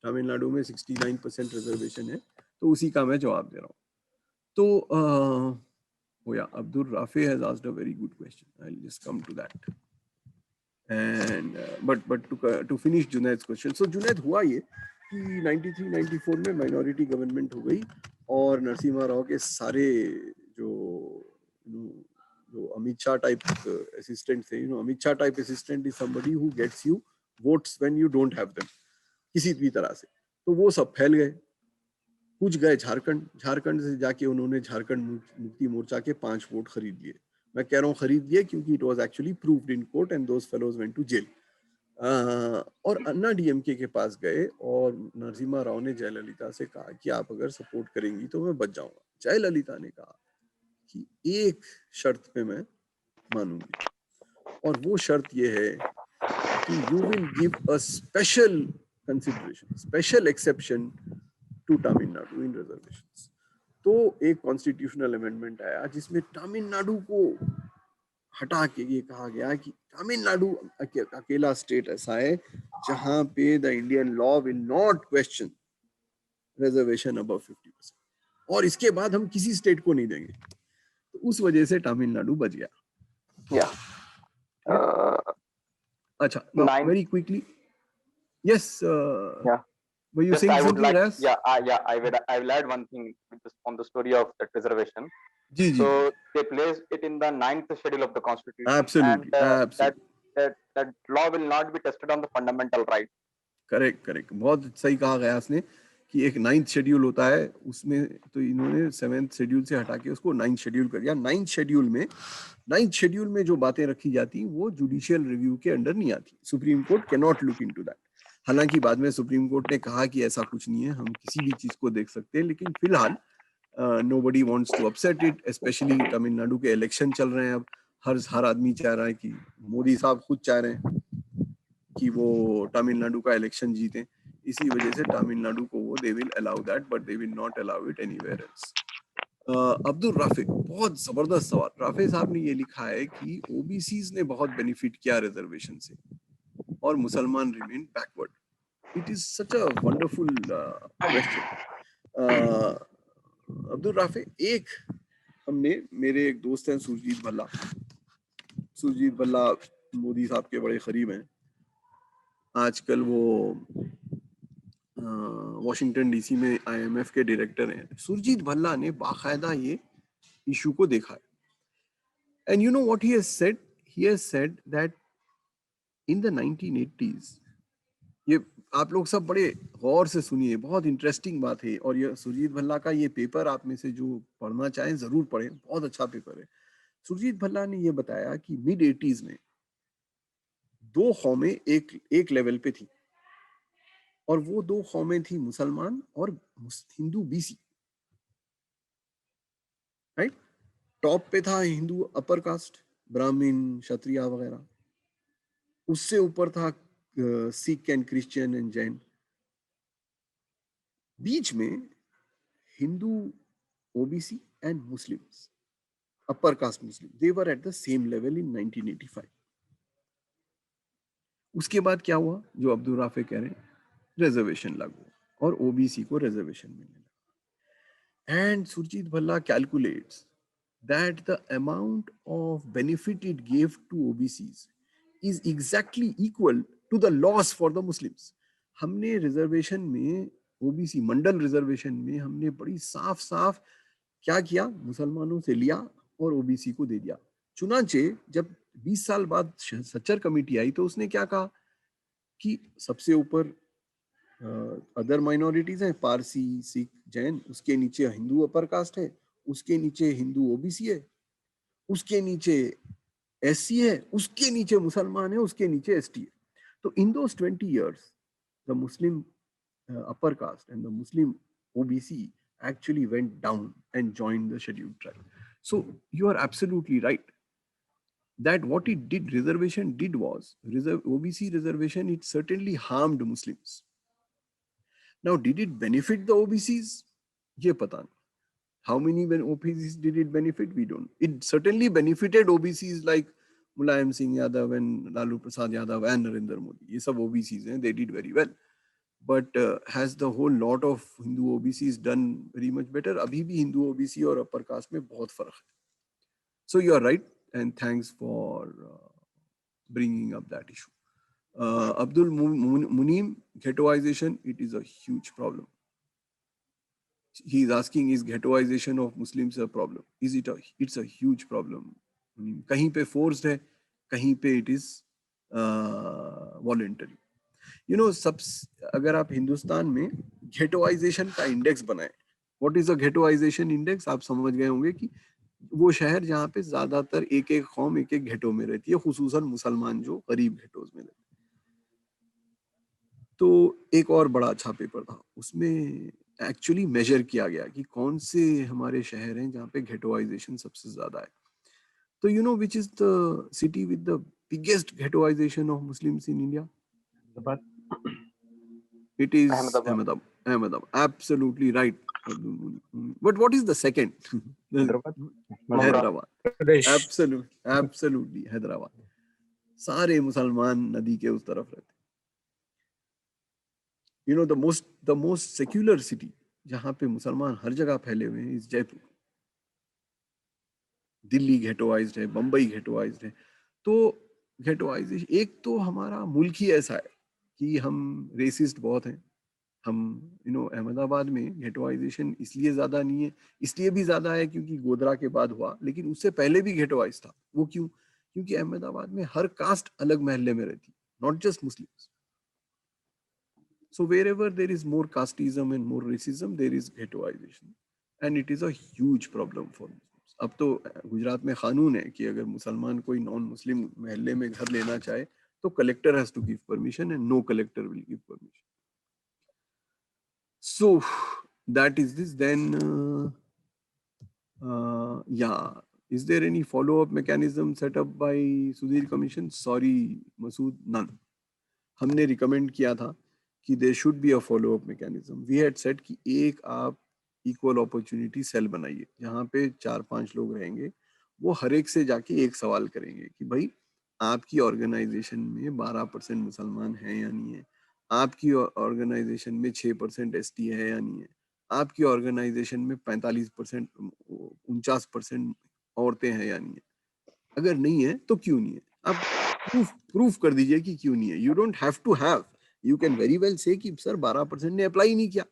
तमिलनाडु में 69% रिजर्वेशन है, तो उसी का मैं जवाब दे रहा हूँ. तो Abdul Rafe has asked a very good question. I will just come to that. And but to finish Junaid's question. So Junaid, हुआ ये कि 93-94 में माइनॉरिटी गवर्नमेंट हो गई, और नरसिम्हा राव के सारे जो अमित शाह टाइप असिस्टेंट थे, Amit Shah type assistant is somebody who gets you votes when you don't have them, किसी भी तरह से. तो वो सब फैल गए, कुछ गए झारखंड से जाके उन्होंने झारखंड मुक्ति मोर्चा के 5 वोट खरीद लिए. मैं कह रहा हूँ खरीद लिए क्योंकि it was actually proved in court and those fellows went to jail. और अन्ना डीएमके के पास गए, और नरसिम्हा राव ने जयललिता से कहा कि आप अगर सपोर्ट करेंगी तो मैं बच जाऊंगा. जयललिता ने कहा कि एक शर्त पे मैं मानूंगी, और वो शर्त ये है कि you will give a special consideration, special exception to Tamil Nadu in reservations. तो एक कॉन्स्टिट्यूशनल अमेंडमेंट आया जिसमें तमिलनाडु को हटा के ये कहा गया कि तमिलनाडु अकेला स्टेट ऐसा है जहां पे the Indian law will not question reservation above 50%, और इसके बाद हम किसी स्टेट को नहीं देंगे. तो उस वजह से तमिलनाडु बच गया. अच्छा, very quickly, yes, were you saying something, Ras? I will add one thing on the story of that reservation. So they placed it in the 9th schedule of the constitution. Absolutely, and absolutely. that law will not be tested on the fundamental right. Correct. बहुत सही कहा गया उसने कि एक 9th schedule होता है, उसमें तो इन्होंने 7th शेड्यूल से हटा के उसको 9th शेड्यूल कर दिया. 9th शेड्यूल में जो बातें रखी जाती वो जुडिशियल रिव्यू के अंडर नहीं आती. Supreme court can not look into that. हालांकि बाद में सुप्रीम कोर्ट ने कहा कि ऐसा कुछ नहीं है, हम किसी भी चीज को देख सकते हैं, लेकिन फिलहाल nobody wants to upset it, especially Tamil Nadu के इलेक्शन चल रहे हैं. अब हर आदमी चाह रहा है कि मोदी साहब खुद चाह रहे हैं कि वो तमिलनाडु का इलेक्शन जीते. इसी वजह से तमिलनाडु को वो they will allow that, but they will not allow it anywhere else. Abdul Rafe, बहुत जबरदस्त सवाल. राफे साहब ने ये लिखा है कि ओबीसीज ने बहुत बेनिफिट किया रिजर्वेशन से, और मुसलमान remain backward. It is such a wonderful question. Abdul Rafe, मेरे एक दोस्त हैं सुरजीत भल्ला मोदी साहब के बड़े करीब हैं. आजकल वो वॉशिंगटन डीसी में आईएमएफ के डायरेक्टर हैं. सुरजीत भल्ला ने बाकायदा ये इशू को देखा है. And you know what he has said? He has said that in the 1980s, ये आप लोग सब बड़े गौर से सुनिए, बहुत इंटरेस्टिंग बात है. और ये सुरजीत भल्ला का ये पेपर आप में से जो पढ़ना चाहें जरूर पढ़ें, बहुत अच्छा पेपर है. सुरजीत भल्ला ने ये बताया कि मिड 80s में 2 कौमें एक लेवल पे थी, और वो 2 कौमें थी मुसलमान और हिंदू बीसी. राइट? टॉप पे था हिंदू अपर कास्ट, ब्राह्मण, क्षत्रिय वगैरह. उससे ऊपर था Sikh and Christian and Jain. बीच में Hindu, OBC and Muslims, upper caste Muslim, they were at the same level in 1985. उसके बाद क्या हुआ, जो अब्दुल राफे कह रहे हैं, रिजर्वेशन लागू और ओबीसी को रिजर्वेशन मिलने लगा। And Surjeet Bhalla calculates that the amount of benefit it gave to OBCs is exactly equal to the loss for the Muslims. हमने रिजर्वेशन में, ओबीसी मंडल रिजर्वेशन में हमने बड़ी साफ साफ क्या किया, मुसलमानों से लिया और ओबीसी को दे दिया। चुनांचे जब 20 साल बाद सच्चर कमेटी आई तो उसने क्या कहा कि सबसे ऊपर अदर माइनॉरिटीज हैं, पारसी, सिख, जैन, उसके नीचे हिंदू अपर कास्ट है, उसके नीचे हिंदू ओबीसी है, उसके नीचे एससी है, उसके नीचे मुसलमान है, उसके नीचे एसटी है। तो इन दोस 20 years the Muslim upper caste and the Muslim OBC actually went down and joined the scheduled tribe. So you are absolutely right that what it did, reservation did was, OBC reservation, it certainly harmed Muslims. Now, did it benefit the OBCs? ये पता नहीं. How many OBCs did it benefit? We don't. It certainly benefited OBCs like Mulayam Singh Yadav and Lalu Prasad Yadav and Narendra Modi. ये सब OBCs हैं, they did very well. But has the whole lot of Hindu OBCs done very much better? अभी भी Hindu OBC और upper caste में बहुत फर्क है. So you are right, and thanks for bringing up that issue. Abdul Munim, ghettoization, it is a huge problem. He is asking, is ghettoization of Muslims a problem? Is it it's a huge problem. कहीं पे forced है, कहीं पे it is voluntary. You know, अगर आप हिंदुस्तान में ghettoization का index बनाए, what is a ghettoization index? आप समझ गए होंगे कि वो शहर जहाँ पे ज्यादातर एक एक कौम एक एक घेटो में रहती है, खुसूसन मुसलमान जो गरीब घेटोज में रहते हैं। तो एक और बड़ा अच्छा पेपर था, उसमें एक्चुअली मेजर किया गया कि कौन से हमारे शहर हैं जहाँ पे घेटोइजेशन सबसे ज्यादा है। तो you know which is the city with the biggest घेटोइजेशन of Muslims in India? It is Ahmedabad. Absolutely right. But what is the second? Hyderabad. Absolutely Hyderabad. सारे मुसलमान नदी के उस तरफ रहते. You know, the most secular city जहाँ पे मुसलमान हर जगह फैले हुए हैं is जयपुर. दिल्ली घेटोइज्ड है, बम्बई घेटोइज्ड है. तो घेटोइजेशन, एक तो हमारा मुल्क ही ऐसा है कि हम रेसिस्ट बहुत हैं. हम अहमदाबाद में घेटोइजेशन इसलिए ज्यादा नहीं है, इसलिए भी ज्यादा है क्योंकि गोधरा के बाद हुआ, लेकिन उससे पहले भी घेटोइज था. वो क्यों? क्योंकि अहमदाबाद में हर कास्ट अलग महल्ले में रहती, not just Muslims. So wherever there is more casteism and more racism, there is ghettoization, and it is a huge problem for Muslims. अब तो गुजरात में कानून है कि अगर मुसलमान कोई नॉन मुस्लिम महल्ले में घर लेना चाहे तो collector has to give permission and no collector will give permission. So that is this. Then yeah, is there any follow-up mechanism set up by Sudhir Commission? Sorry Masood, none. हमने recommend किया था कि there should be a follow-up mechanism. We had said कि एक आप equal opportunity cell बनाइए जहाँ पे 4-5 लोग रहेंगे, वो हर एक से जाके एक सवाल करेंगे कि भाई आपकी ऑर्गेनाइजेशन में 12% मुसलमान हैं या नहीं है, आपकी ऑर्गेनाइजेशन में 6% एसटी है या नहीं है, आपकी ऑर्गेनाइजेशन में 45%, 49% औरतें हैं या नहीं है. अगर नहीं है तो क्यों नहीं है? आप प्रूफ कर दीजिए कि क्यों नहीं है. You don't have to have, you can very well say कि सर 12% ने अप्लाई नहीं किया.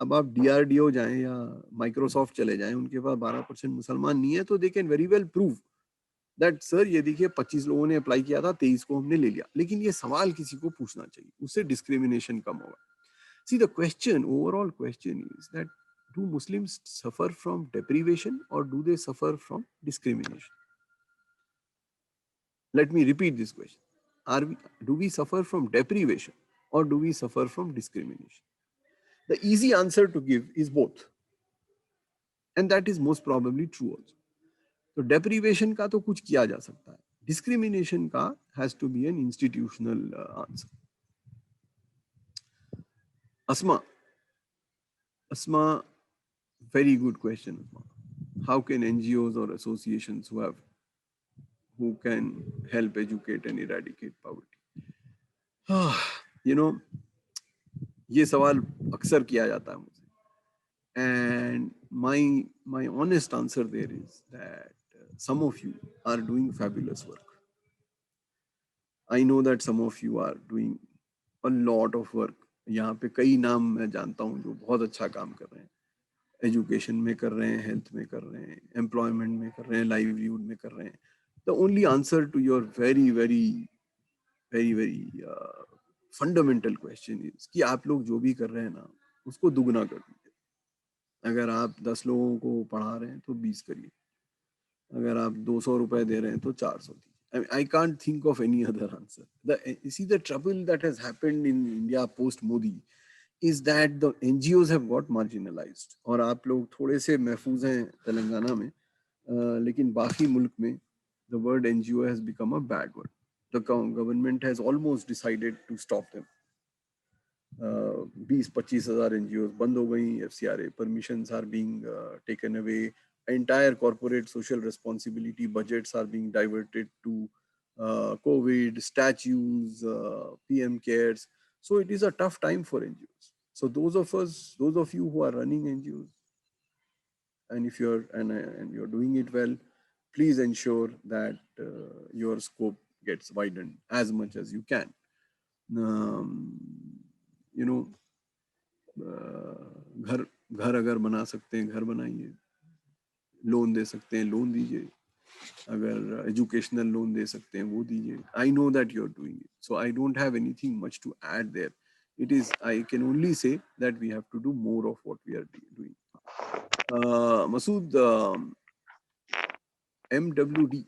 अब आप DRDO जाएं या माइक्रोसॉफ्ट चले जाएं, उनके पास 12% मुसलमान नहीं है, तो they can very well prove that sir ये देखिए 25 लोगों ने अप्लाई किया था, 23 को हमने ले लिया. लेकिन ये सवाल किसी को पूछना चाहिए, उससे डिस्क्रिमिनेशन कम होगा. See, the question, overall question is that do Muslims suffer from deprivation or do they suffer from discrimination? Let me repeat this question. Do we suffer from deprivation or do we suffer from discrimination? The easy answer to give is both. And that is most probably true also. So deprivation का तो कुछ किया जा सकता है. Discrimination का has to be an institutional answer. Asma, very good question. How can NGOs or associations who can help educate and eradicate poverty? You know, ये सवाल अक्सर किया जाता है मुझसे, and my honest answer there is that some of you are doing fabulous work. I know that some of you are doing a lot of work. यहाँ पे कई नाम मैं जानता हूँ जो बहुत अच्छा काम कर रहे हैं, एजुकेशन में कर रहे हैं, हेल्थ में कर रहे हैं, एम्प्लॉयमेंट में कर रहे हैं, लाइवलीहुड में कर रहे हैं. The only answer to your very fundamental question is कि आप लोग जो भी कर रहे हैं ना, उसको दुगना कर दीजिए. अगर आप 10 लोगों को पढ़ा रहे हैं तो 20 करिए. अगर आप 200 रुपए दे रहे हैं तो 400 दीजिए. I can't think of any other answer. You see, the trouble that has happened in India post Modi is that the NGOs have got marginalized. और आप लोग थोड़े से महफूज हैं तेलंगाना में, लेकिन बाकी मुल्क में the word NGO has become a bad word. The government has almost decided to stop them. 20-25 हजार NGOs बंद हो गई. FCRA permissions are being taken away. Entire corporate social responsibility budgets are being diverted to COVID, statues, PM cares. So it is a tough time for NGOs. So those of you who are running NGOs, and if you're and you're doing it well, please ensure that your scope gets widened as much as you can. You know, घर अगर बना सकते हैं घर बनाइए, loan दे सकते हैं loan दीजिए, अगर एजुकेशनल लोन दे सकते हैं वो दीजिए. I know that you're doing it, so I don't have anything much to add there. It is, I can only say that we have to do more of what we are doing. Masood, MWD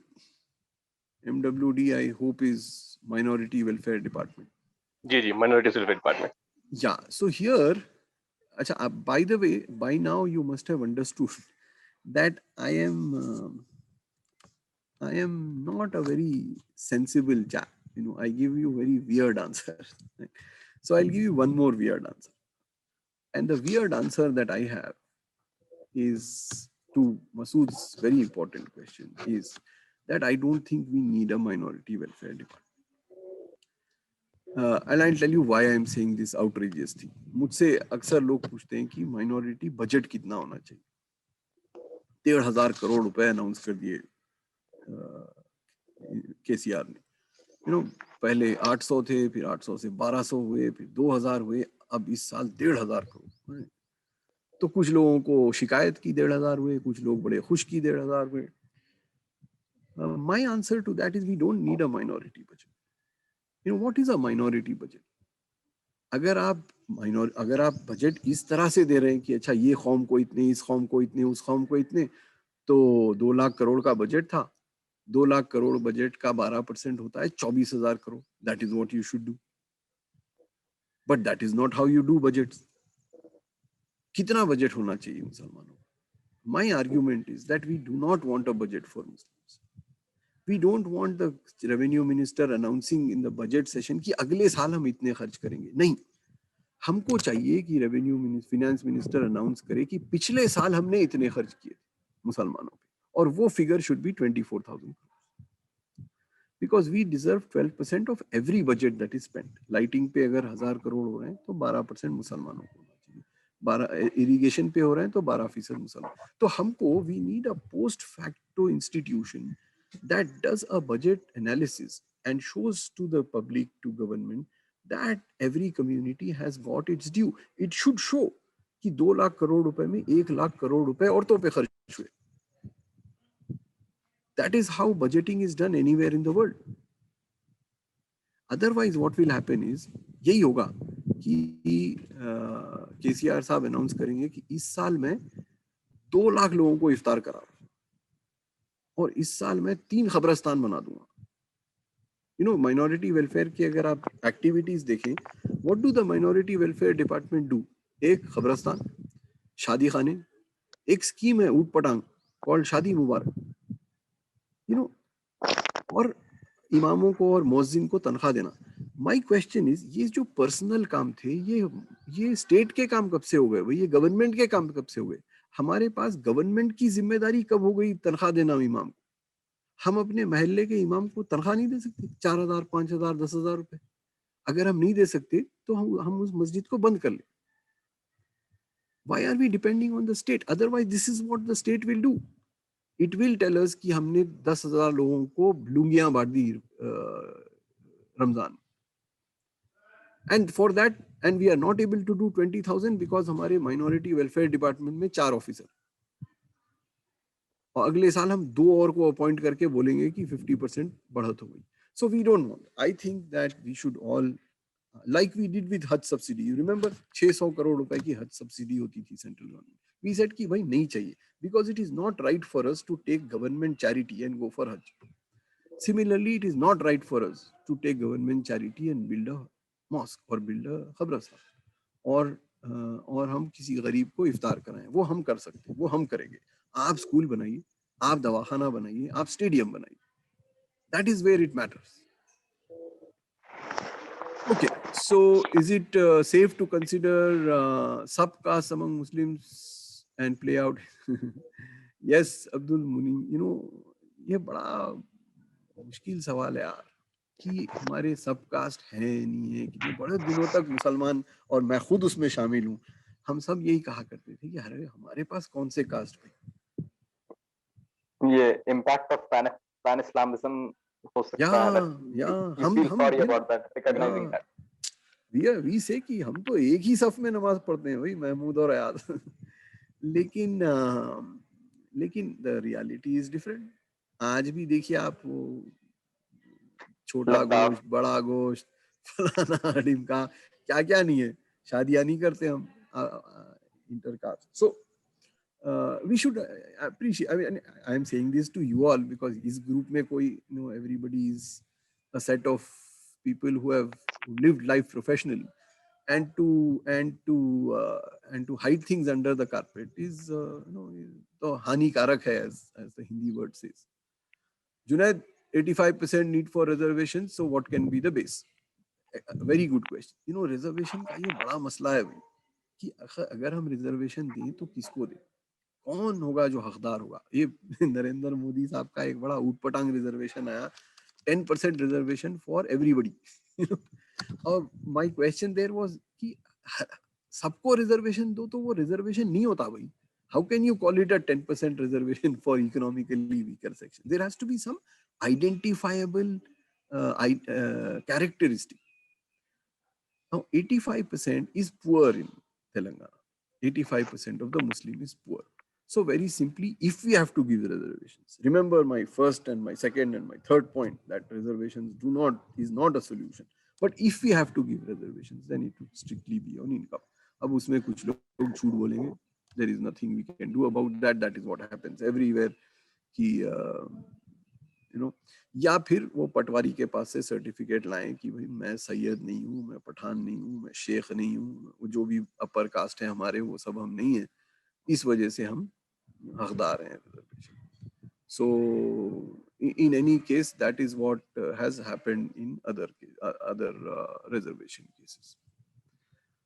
I hope is Minority Welfare Department. Ji, Minority Welfare Department. Yeah, so here, by the way, by now you must have understood that I am not a very sensible chap. You know, I give you very weird answers. So I'll give you one more weird answer. And the weird answer that I have is to Masood's very important question is that I don't think we need a minority welfare department. And I'll tell you why I'm saying this outrageous thing. मुझसे अक्सर लोग पूछते हैं कि minority budget कितना होना चाहिए. 1,500 करोड़ रुपए अनाउंस कर दिए केसीआर ने. You know, पहले 800 थे, फिर 800 से 1200 हुए, फिर 2000 हुए, अब इस साल 1,500 करोड़. तो कुछ लोगों को शिकायत की 1,500 हुए, कुछ लोग बड़े खुश की 1,500 हुए. My answer to that is we don't need a minority budget. You know, what is a minority budget? अगर आप बजट इस तरह से दे रहे हैं कि अच्छा ये कौम को इतने, इस कौम को इतने, उस कौम को इतने, तो 2 लाख करोड़ का बजट था. 2 लाख करोड़ बजट का 12% होता है 24,000 crore. That is what you should do. But that is not how you do budgets. कितना बजट होना चाहिए मुसलमानों? My argument is that we do not want a budget for Muslims. We don't want the revenue minister announcing in the budget session कि अगले साल हम इतने खर्च करेंगे. नहीं, हमको चाहिए कि finance minister announce करे कि पिछले साल हमने इतने खर्च किए मुसलमानों पे, और वो figure should be 24,000 crores. Because we deserve 12% of every budget that is spent. Lighting पे अगर 1,000 करोड़ हो रहे हैं तो 12% मुसलमानों को होना चाहिए. 12 irrigation पे हो रहे हैं तो 12% मुसलमान. तो हमको we need a post facto institution that does a budget analysis and shows to the public, to government, that every community has got its due. It should show कि 2 लाख करोड़ रुपए में 1 लाख करोड़ रुपए औरतों पे खर्च हुए. That is how budgeting is done anywhere in the world. Otherwise, what will happen is यही होगा कि केसीआर साहब अनाउंस करेंगे कि इस साल में 2 लाख लोगों को इफ्तार करा और इस साल में 3 खबरस्तान बना दूंगा. You know, minority welfare की अगर आप activities देखें, what do the minority welfare department do? एक खबरस्तान, शादी खाने, एक स्कीम है ऊट पटांग called शादी मुबारक. You know, और इमामों को और मुअज्जिन को तनख्वाह देना. My question is, ये जो पर्सनल काम थे, ये स्टेट के काम कब से हो गए? ये गवर्नमेंट के काम कब से हो गए? हमारे पास गवर्नमेंट की जिम्मेदारी कब हो गई तनख्वाह देना इमाम को? हम अपने महल्ले के इमाम को तनख्वाह नहीं दे सकते 4,000, 5,000, 10,000 रुपए? अगर हम नहीं दे सकते तो हम उस मस्जिद को बंद कर लें. Why are we depending on the state? Otherwise, this is what the state will do. It will tell us कि हमने 10,000 लोगों को लुंगियां बांट दी Ramzan. And for that, and we are not able to do 20,000 because हमारे minority welfare department में 4 officer. और अगले साल हम 2 और को अपॉइंट करके बोलेंगे कि 50% बढ़त हो गई. So we don't want. I think that we should all, like we did with Hajj subsidy. You remember 600 crore रुपए की Hajj subsidy होती थी central government. We said कि भाई नहीं चाहिए because it is not right for us to take government charity and go for Hajj. Similarly, it is not right for us to take government charity and build a mosque or build a कब्रस्तान और हम किसी गरीब को इफ्तार कराएं. वो हम कर सकते हैं, वो हम करेंगे. आप स्कूल बनाइए, आप दवाखाना बनाइए, आप स्टेडियम बनाइए. That is where it matters. Okay, so is it safe to consider subcaste among Muslims and play out? Yes, Abdul Munim, you know, ये बड़ा मुश्किल सवाल है यार कि हमारे सब कास्ट है नहीं है कि बड़े दिनों तक मुसलमान और मैं खुद उसमें शामिल हूँ, हम सब यही कहा करते थे कि अरे हमारे पास कौन से कास्ट पे. ये impact of pan Islamism हो सकता है. हम sorry about that, recognizing that. We say कि हम तो एक ही सफ में नमाज पढ़ते हैं भाई, महमूद और अयाद. लेकिन the reality is different. आज भी देखिए आप वो छोटा गोश्त, बड़ा गोश्त, फलाना ढिमका, क्या क्या नहीं है. शादियां नहीं करते हम intercaste. So we should appreciate. I mean, I am saying this to you all because इस group में कोई, you know, everybody is a set of people who have lived life professionally, and to hide things under the carpet is you know, तो हानिकारक है, as the Hindi word says. Junaid, 85% need for reservations, so what can be the base? A very good question. You know, reservation का ये बड़ा मसला है भाई कि अगर हम reservation दें तो किसको दें, कौन होगा जो हकदार होगा. ये नरेंद्र मोदी साहब का एक बड़ा ऊटपटांग रिजर्वेशन आया, 10% रिजर्वेशन फॉर एवरीबडी. और माय क्वेश्चन देयर वाज कि सबको रिजर्वेशन दो तो वो रिजर्वेशन नहीं होता भाई. How can you call it a 10% reservation for economically weaker section? There has to be some identifiable characteristic. Now 85% is poor in Telangana. 85% of the Muslim is poor. So very simply, if we have to give reservations, remember my first and my second and my third point that reservations is not a solution. But if we have to give reservations, then it would strictly be on income. अब उसमें कुछ लोग झूठ बोलेंगे. There is nothing we can do about that. That is what happens everywhere. कि you know, या फिर वो पटवारी के पास से सर्टिफिकेट लाएं कि भाई मैं सैयद नहीं हूँ, मैं पठान नहीं हूँ, मैं शेख नहीं हूँ, जो भी अपर कास्ट है हमारे वो सब हम नहीं है, इस वजह से हम हकदार हैं reservation. So in any case, that is what has happened in other reservation cases.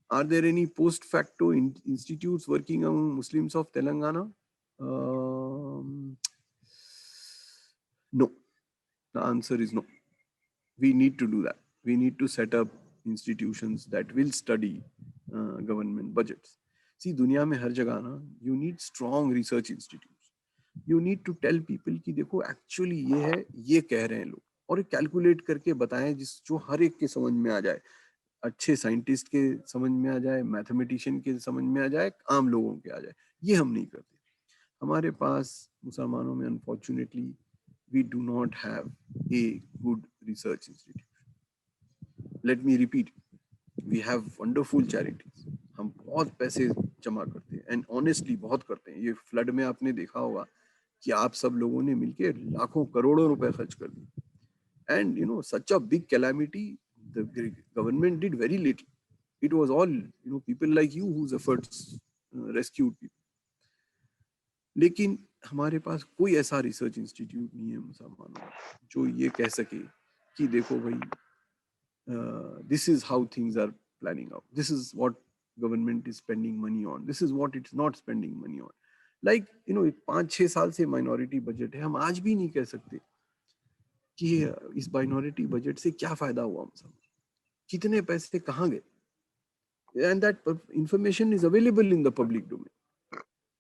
Are there any post facto institutes working among Muslims of Telangana? No. The answer is no. We need to do that. We need to set up institutions that will study government budgets. See, दुनिया में हर जगह ना, you need strong research institutes. You need to tell people कि देखो actually ये है, ये कह रहे हैं लोग, और कैलकुलेट करके बताएं जो हर एक के समझ में आ जाए. अच्छे साइंटिस्ट के समझ में आ जाए, मैथमेटिशियन के समझ में आ जाए, आम लोगों के आ जाए. ये हम नहीं करते. हमारे पास मुसलमानों में unfortunately we do not have a good research institute. Let me repeat, we have wonderful charities. हम बहुत पैसे जमा करते हैं and honestly बहुत करते हैं. ये फ्लड में आपने देखा होगा कि आप सब लोगों ने मिलके लाखों करोड़ों रुपए खर्च कर दिए. And you know, such a big calamity, the government did very little. It was all, you know, people like you whose efforts rescued people. लेकिन हमारे पास कोई ऐसा रिसर्च इंस्टीट्यूट नहीं है मुसलमानों जो ये कह सके कि देखो भाई this is how things are planning out. This is what government is spending money on. This is what it's not spending money on. Like, you know, 5-6 साल से माइनॉरिटी बजट है. हम आज भी नहीं कह सकते कि इस माइनॉरिटी बजट से क्या फायदा हुआ मुसलमान, कितने पैसे कहाँ गए, and that information is available in the public domain.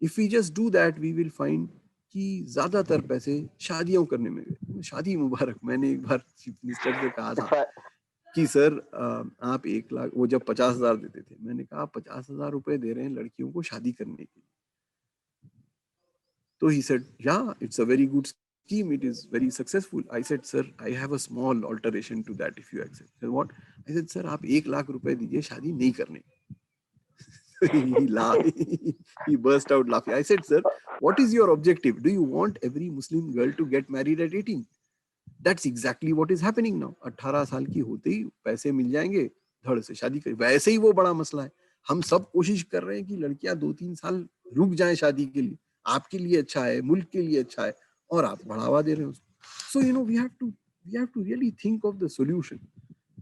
If we just do that, we will find कि ज्यादातर पैसे शादियों करने में गए. शादी मुबारक. मैंने एक बार चीफ मिनिस्टर से कहा था कि सर आप 1 लाख, वो जब 50,000 देते थे, मैंने कहा 50,000 रुपए दे रहे हैं लड़कियों को शादी करने के लिए. तो he said, yeah, it's a very good scheme, it is very successful. I said, sir, I have a small alteration to that if you accept. He said, what? I said, sir, आप 1 लाख रुपए दीजिए शादी नहीं करने. He laughed. He burst out laughing. I said, sir, what is your objective? Do you want every Muslim girl to get married at 18? That's exactly what is happening now. 18 साल की होते ही पैसे मिल जाएंगे, धड़ से शादी करें. वैसे ही वो बड़ा मसला है. हम सब कोशिश कर रहे हैं कि लड़कियां 2-3 साल रुक जाएं शादी के लिए. आपके लिए अच्छा है, मुल्क के लिए अच्छा है, और आप बढ़ावा दे रहे हो उसको. So we have to really think of the solution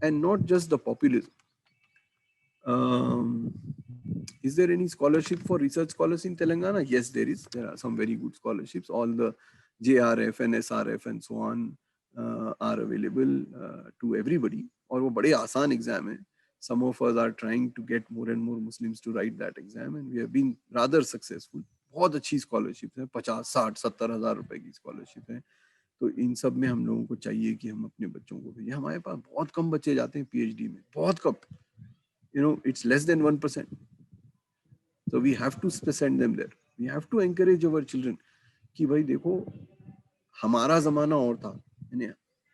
and not just the populism. Is there any scholarship for research scholars in Telangana? Yes, there is. There are some very good scholarships. All the JRF and SRF and so on are available to everybody. और वो बड़े आसान exam है. Some of us are trying to get more and more Muslims to write that exam, and we have been rather successful. बहुत अच्छी scholarship है, 50, 60, 70 हजार रुपए की स्कॉलरशिप है. तो इन सब में हम लोगों को चाहिए कि हम अपने बच्चों को भेजें. हमारे पास बहुत कम बच्चे जाते हैं PhD में, बहुत कम. It's less than 1%. So we have to send them there. We have to encourage our children कि भाई देखो हमारा जमाना और था.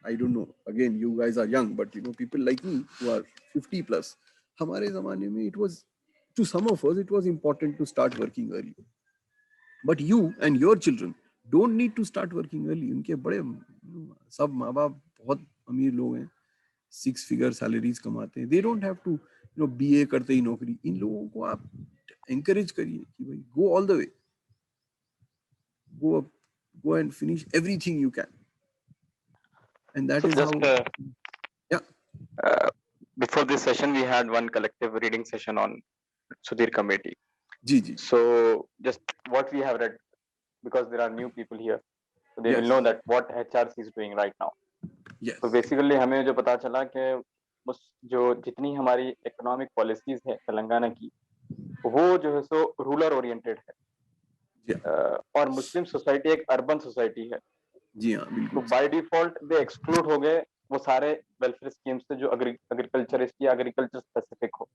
I don't know. Again, you guys are young, but people like me who are 50 plus. हमारे जमाने में it was, to some of us, it was important to start working early. But you and your children don't need to start working early. उनके बड़े सब माँ बाप बहुत अमीर लोग हैं, 6 figure salaries कमाते हैं. They don't have to BA करते ही नौकरी. इन लोगों को आप encourage करिए कि भाई go all the way, go and finish everything you can, and that is just, how. Yeah. Before this session, we had one collective reading session on Sudhir Committee. Ji. So just what we have read, because there are new people here, so they will know that what HRC is doing right now. Yes. So basically हमें जो पता चला कि जो जितनी हमारी economic policies है तेलंगाना की, वो जो है सो रूरल ओरिएंटेड है. और मुस्लिम सोसाइटी एक अर्बन सोसाइटी है. जी हाँ, बिल्कुल. तो बाय डिफॉल्ट दे एक्सक्लूड हो गए वो सारे वेलफेयर स्कीम्स से जो एग्रीकल्चरिस्ट या एग्रीकल्चर स्पेसिफिक हो.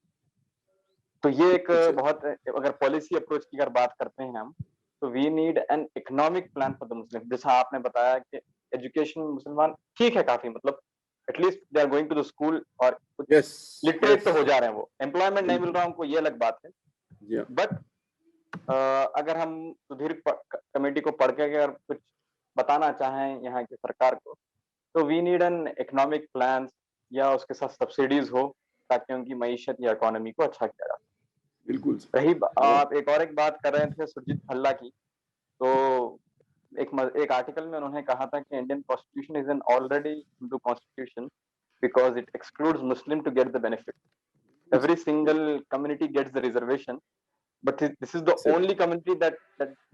तो ये एक बहुत, अगर पॉलिसी अप्रोच की अगर बात करते हैं हम, तो we need an economic plan for the Muslim. जैसा आपने बताया कि एजुकेशन मुसलमान ठीक है काफी, मतलब at least they are going to the school और लिटरेट तो हो जा रहे हैं. वो एम्प्लॉयमेंट नहीं मिल रहा उनको, ये अलग बात है. बट अगर हम सुधीर कमेटी को पढ़ के अगर कुछ बताना चाहें यहाँ की सरकार को, तो we need an economic plan या उसके साथ सब्सिडीज हो ताकि उनकी मईशत या इकोनॉमी को अच्छा किया जा सके. बिल्कुल. रही आप एक बात कर रहे थे सुरजीत भल्ला की, तो एक आर्टिकल में उन्होंने कहा था कि Indian constitution is an already Hindu constitution because it excludes Muslim to get the benefit. Every single community gets the reservation, but this is the only community that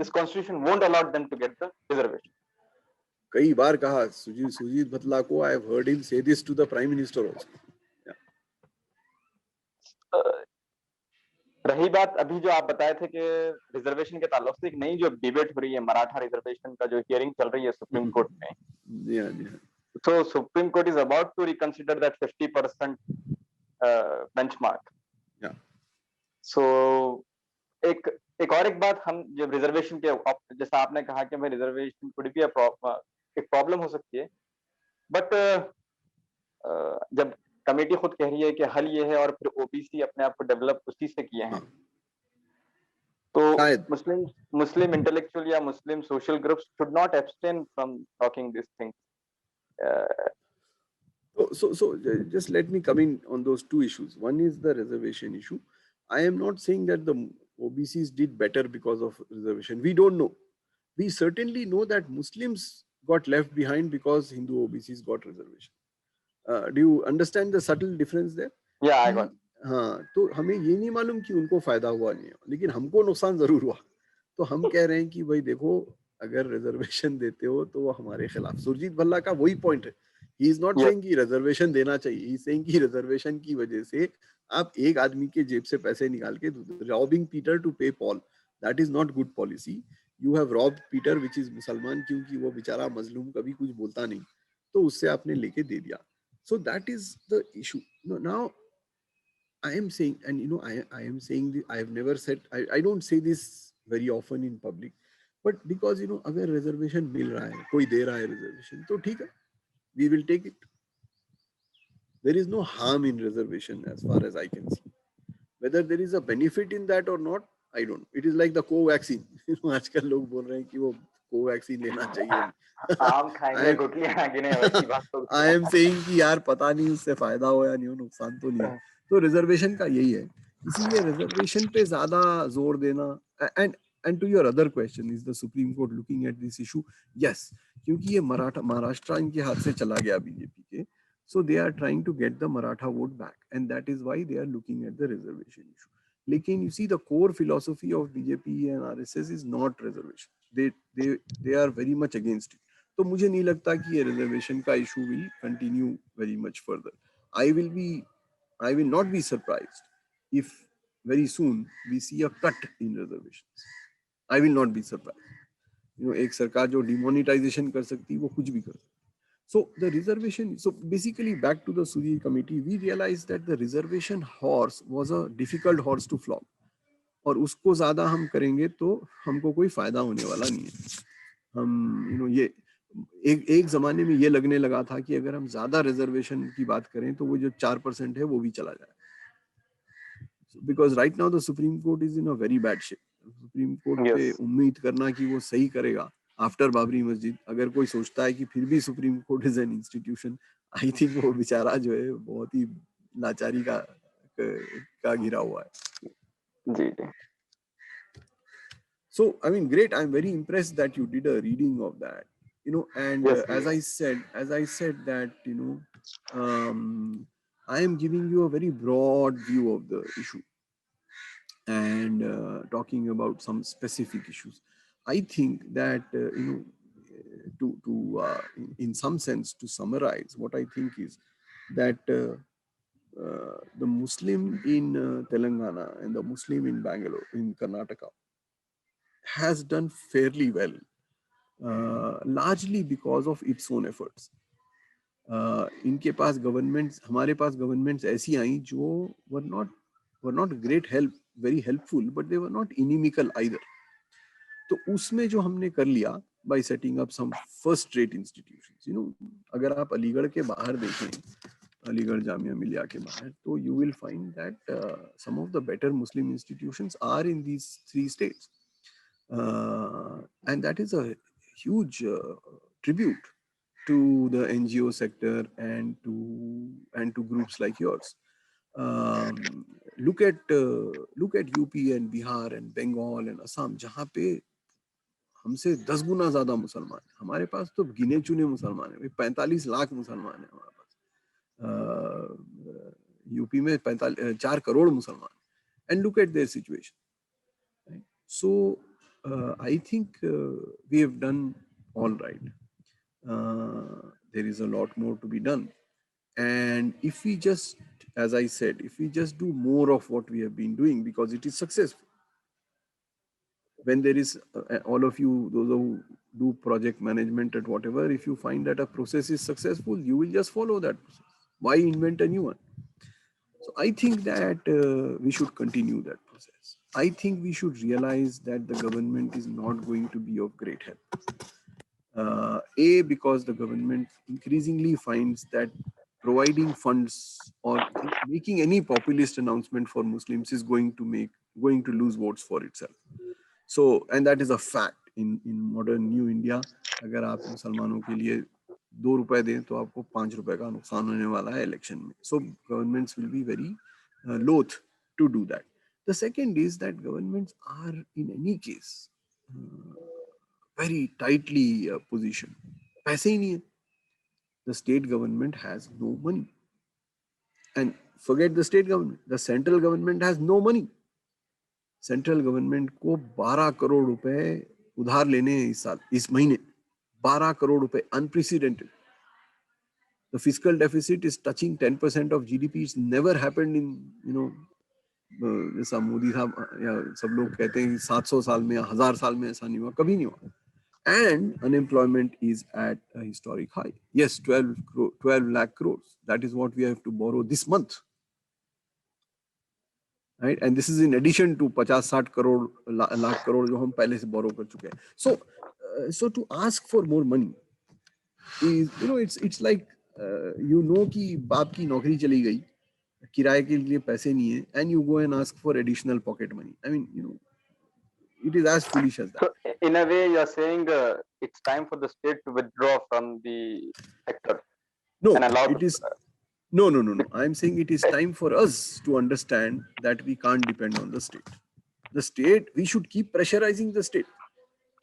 this constitution won't allow them to get the reservation. कई बार कहा सुजीत भल्ला को. I have heard him say this to the Prime Minister also. रही बात अभी जो आप बताए थे कि रिजर्वेशन के ताल्लुक से एक नई जो डिबेट हो रही है मराठा रिजर्वेशन का, जो हियरिंग चल रही है सुप्रीम कोर्ट में. So Supreme Court is about to reconsider that 50% benchmark. Yeah. So एक बात, हम जब रिजर्वेशन के, जैसा आपने कहा कि भाई रिजर्वेशन कुड बी एक प्रॉब्लम हो सकती है, बट जब कमेटी खुद कह रही है कि हल ये है और फिर ओबीसी अपने आप को डेवलप उसी से किए हैं, तो मुस्लिम इंटेलेक्चुअल या Muslim social groups should not abstain from talking this thing. So just let me come in on those two issues. One is the reservation issue. I am not saying that the OBCs did better because of reservation. We don't know. We certainly know that Muslims got left behind because Hindu OBCs got reservation. Do you understand the subtle difference there? Yeah, I got. हाँ, तो हमें ये नहीं मालूम कि उनको फायदा हुआ नहीं, लेकिन हमको नुकसान जरूर हुआ. तो हम कह रहे हैं कि भाई देखो, अगर रिजर्वेशन देते हो तो वो हमारे खिलाफ. सुरजीत भल्ला का वही पॉइंट है he is not Yes. Saying कि रिजर्वेशन देना चाहिए, ही इज सेइंग कि रिजर्वेशन की वजह से आप एक आदमी के जेब से पैसे निकाल के रॉबिंग पीटर टू पे Paul, that is not good policy. You have robbed Peter which is मुसलमान, क्योंकि वो बेचारा मजलूम कभी कुछ बोलता नहीं, तो उससे आपने लेके दे दिया. So that is the issue. Now I am saying, and I am saying I have never said, I don't say this very often in public, but because अगर reservation मिल रहा है, कोई दे रहा है reservation, तो ठीक है, we will take it. There is no harm in reservation as far as I can see. Whether there is a benefit in that or not, I don't know. It is like the co-vaccine. आजकल लोग बोल रहे हैं कि वो co-vaccine लेना चाहिए. आम खाएंगे गुठलियां गिने, वैसी बात हो गई. I am saying कि यार पता नहीं उससे फायदा हो या नहीं हो, नुकसान तो नहीं है. तो रिजर्वेशन का यही है, इसीलिए रिजर्वेशन पे ज्यादा जोर देना. And to your other question, is the Supreme Court looking at this issue? Yes, क्योंकि ये महाराष्ट्र इनके हाथ से चला गया बीजेपी के, so they are trying to get the Maratha vote back, and that is why they are looking at the reservation issue. लेकिन you see the core philosophy of BJP and RSS is not reservation. They are very much against it. तो मुझे नहीं लगता कि ये reservation का issue will continue very much further. I will not be surprised if very soon we see a cut in reservations. I will not be surprised. एक सरकार जो demonetization कर सकती है, वो कुछ भी कर सकती है. So the reservation, so basically back to the Sudhir committee, we realized that the reservation horse was a difficult horse to flog. और उसको ज्यादा हम करेंगे तो हमको कोई फायदा होने वाला नहीं है. हम ये एक जमाने में ये लगने लगा था कि अगर हम ज्यादा रिजर्वेशन की बात करें तो वो जो 4% है वो भी चला जाए. Because right now the Supreme Court is in a very bad shape. Supreme Court पे उम्मीद करना कि वो सही करेगा आफ्टर बाबरी मस्जिद, अगर कोई सोचता है कि फिर भी supreme court is an institution, I think वो बेचारा जो है बहुत ही लाचारी का घिरा हुआ है. जी जी. So I mean, great. I'm very impressed that you did a reading of that. And Yes, as I said that I am giving you a very broad view of the issue and talking about some specific issues. I think that in some sense, to summarize, what I think is that the Muslim in Telangana and the Muslim in Bangalore, in Karnataka, has done fairly well, largely because of its own efforts. इनके पास governments, हमारे पास governments ऐसी आई जो were not great help, very helpful, but they were not inimical either. तो उसमें जो हमने कर लिया by setting up some first rate institutions, अगर आप अलीगढ़ के बाहर देखें, अलीगढ़ जामिया मिलिया के बाहर, तो you will find that some of the better Muslim institutions are in these 3 states, and that is a huge tribute to the NGO sector and to groups like yours. Look at UP and Bihar and Bengal and Assam, जहाँ पे हमसे 10 गुना ज्यादा मुसलमान है. हमारे पास तो गिने चुने मुसलमान है, 45 लाख मुसलमान है हमारे पास. यूपी में 4 करोड़ मुसलमान. And look at their situation. Right? So I think we have done all right. There is a lot more to be done. And if we just, as I said, if we just do more of what we have been doing, because it is successful. When there is, all of you, those who do project management and whatever, if you find that a process is successful, you will just follow that process. Why invent a new one? So I think that we should continue that process. I think we should realize that the government is not going to be of great help. Because the government increasingly finds that providing funds or making any populist announcement for Muslims is going to lose votes for itself. So, and that is a fact in modern new India. अगर आप मुसलमानों के लिए 2 रुपए दें तो आपको 5 रुपए का नुकसान होने वाला है इलेक्शन में. So governments will be very loath to do that. The second is that governments are in any case very tightly positioned. पैसे ही नहीं है. The state government has no money. And forget the state government. The central government has no money. Central government को 12 करोड़ रुपए उधार लेने हैं इस साल, इस महीने 12 करोड़ रुपए, unprecedented. The fiscal deficit is touching 10% of GDP. It's never happened in, जैसा मोदी साहब या सब लोग कहते हैं 700 साल में या 1000 साल में ऐसा नहीं हुआ, कभी नहीं हुआ. And unemployment is at a historic high. Yes, 12 lakh crores. That is what we have to borrow this month. Right? And this is in addition to 50-60 crore, lakh crore जो हम पहले से borrow कर चुके हैं. So to ask for more money is, it's like, कि बाप की नौकरी चली गई, किराए के लिए पैसे नहीं है, and you go and ask for additional pocket money. I mean, it is as foolish as that. So in a way, you are saying it's time for the state to withdraw from the sector. No, and allow it is. No. I'm saying it is time for us to understand that we can't depend on the state. The state, we should keep pressurizing the state.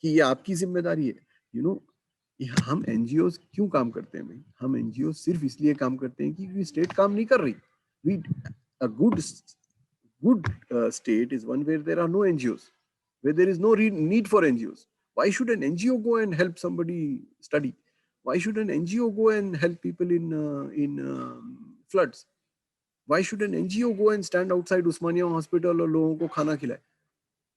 कि ये आपकी जिम्मेदारी है. हम NGOs क्यों काम करते हैं भाई? हम NGOs सिर्फ इसलिए काम करते हैं क्योंकि स्टेट काम नहीं कर रही. A good state is one where there are no NGOs, where there is no need for NGOs. Why should an NGO go and help somebody study? Why should an NGO go and help people in floods? Why should an NGO go and stand outside Usmania Hospital और लोगों को खाना खिलाए?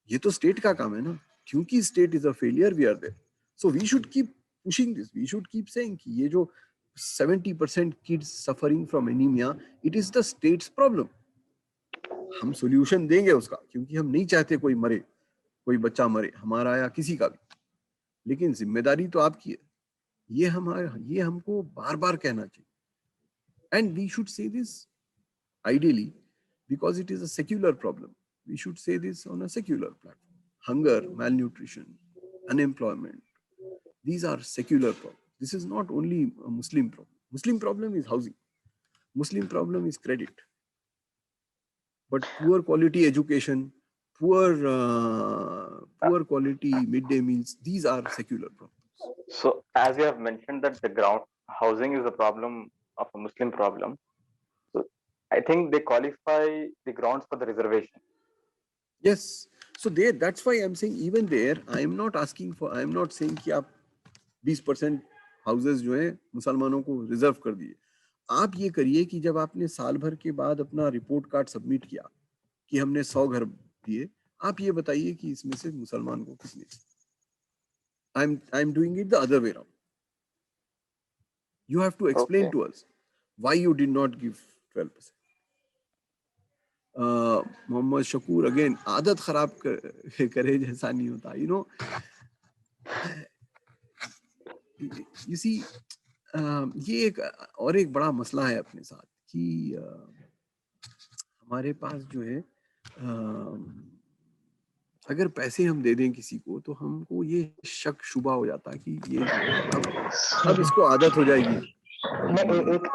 ये तो state का काम है ना. क्योंकि state is a failure, we are there. So we should keep pushing this. We should keep saying कि ये जो 70% kids suffering from anemia, it is the state's problem. हम solution देंगे उसका, क्योंकि हम नहीं चाहते कोई मरे, कोई बच्चा मरे, हमारा या किसी का भी. लेकिन जिम्मेदारी तो आपकी है. ये हमको बार-बार कहना चाहिए. And we should say this ideally because it is a secular problem. We should say this on a secular platform. Hunger, malnutrition, unemployment, these are secular problems. This is not only a Muslim problem. Muslim problem is housing. Muslim problem is credit. But poor quality education, poor quality midday meals, these are secular problems. So as you have mentioned that the ground housing is a problem of a Muslim problem, so I think they qualify the grounds for the reservation. Yes. So there, that's why I'm saying even there, I am not saying कि आप 20% houses जो है मुसलमानों को reserve कर दिए. आप ये करिए कि जब आपने साल भर के बाद अपना रिपोर्ट कार्ड सबमिट किया कि हमने 100 घर दिए, आप ये बताइए कि इसमें से मुसलमान को कितने. I'm doing it the other way around. You have to explain to us why you did not give 12%. Mohammad Shakur, again, आदत खराब करे जैसा नहीं होता. You see, ये एक बड़ा मसला है अपने साथ कि हमारे पास जो है अगर पैसे हम दे दें किसी को तो हमको ये शक शुबा हो जाता है कि ये अब इसको आदत हो जाएगी.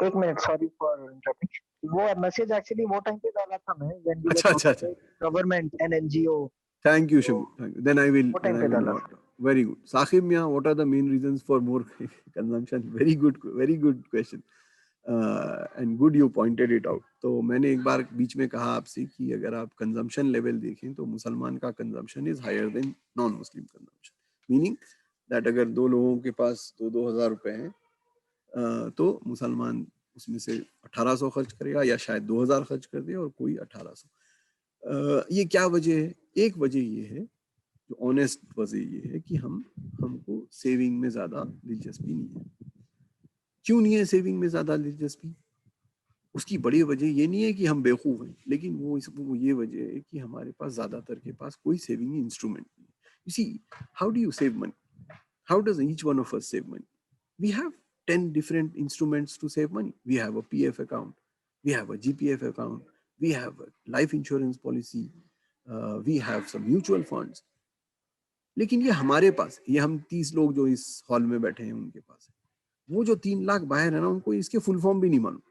एक मिनट, सॉरी फॉर इंटरप्टिंग. वो मैसेज एक्चुअली वो टाइम पे डाला था मैं when we were अच्छा. talking about government and NGO. Thank you, Shabu. Thank you. Then I will note. Very good. Saqib Mia, what are the main reasons for more consumption? Very good question. And good you pointed it out. तो मैंने एक बार बीच में कहा आपसे कि अगर आप consumption level देखें तो मुसलमान का consumption is higher than non-Muslim consumption. Meaning that अगर दो लोगों के पास 2,000 रुपए हैं तो मुसलमान उसमें से 1,800 खर्च करेगा या शायद 2,000 खर्च कर दे और कोई 1,800. ये क्या वजह है? एक वजह ये है, जो ऑनेस्ट वजह ये है कि हमको सेविंग में ज्यादा दिलचस्पी नहीं है. क्यों नहीं है सेविंग में ज्यादा दिलचस्पी? उसकी बड़ी वजह ये नहीं है कि हम बेवकूफ हैं, लेकिन वो ये वजह है कि हमारे पास ज्यादातर के पास कोई सेविंग इंस्ट्रूमेंट नहीं है. You see, how do you save money? How does each one of us save money? We have 10 different instruments to save money. We have a PF account, we have a GPF account, we have a life insurance policy, we have some mutual funds. लेकिन ये हमारे पास, ये हम 30 लोग जो इस hall में बैठे हैं उनके पास है. वो जो 3 लाख बाहर है ना, उनको इसके फुल फॉर्म भी नहीं मालूम.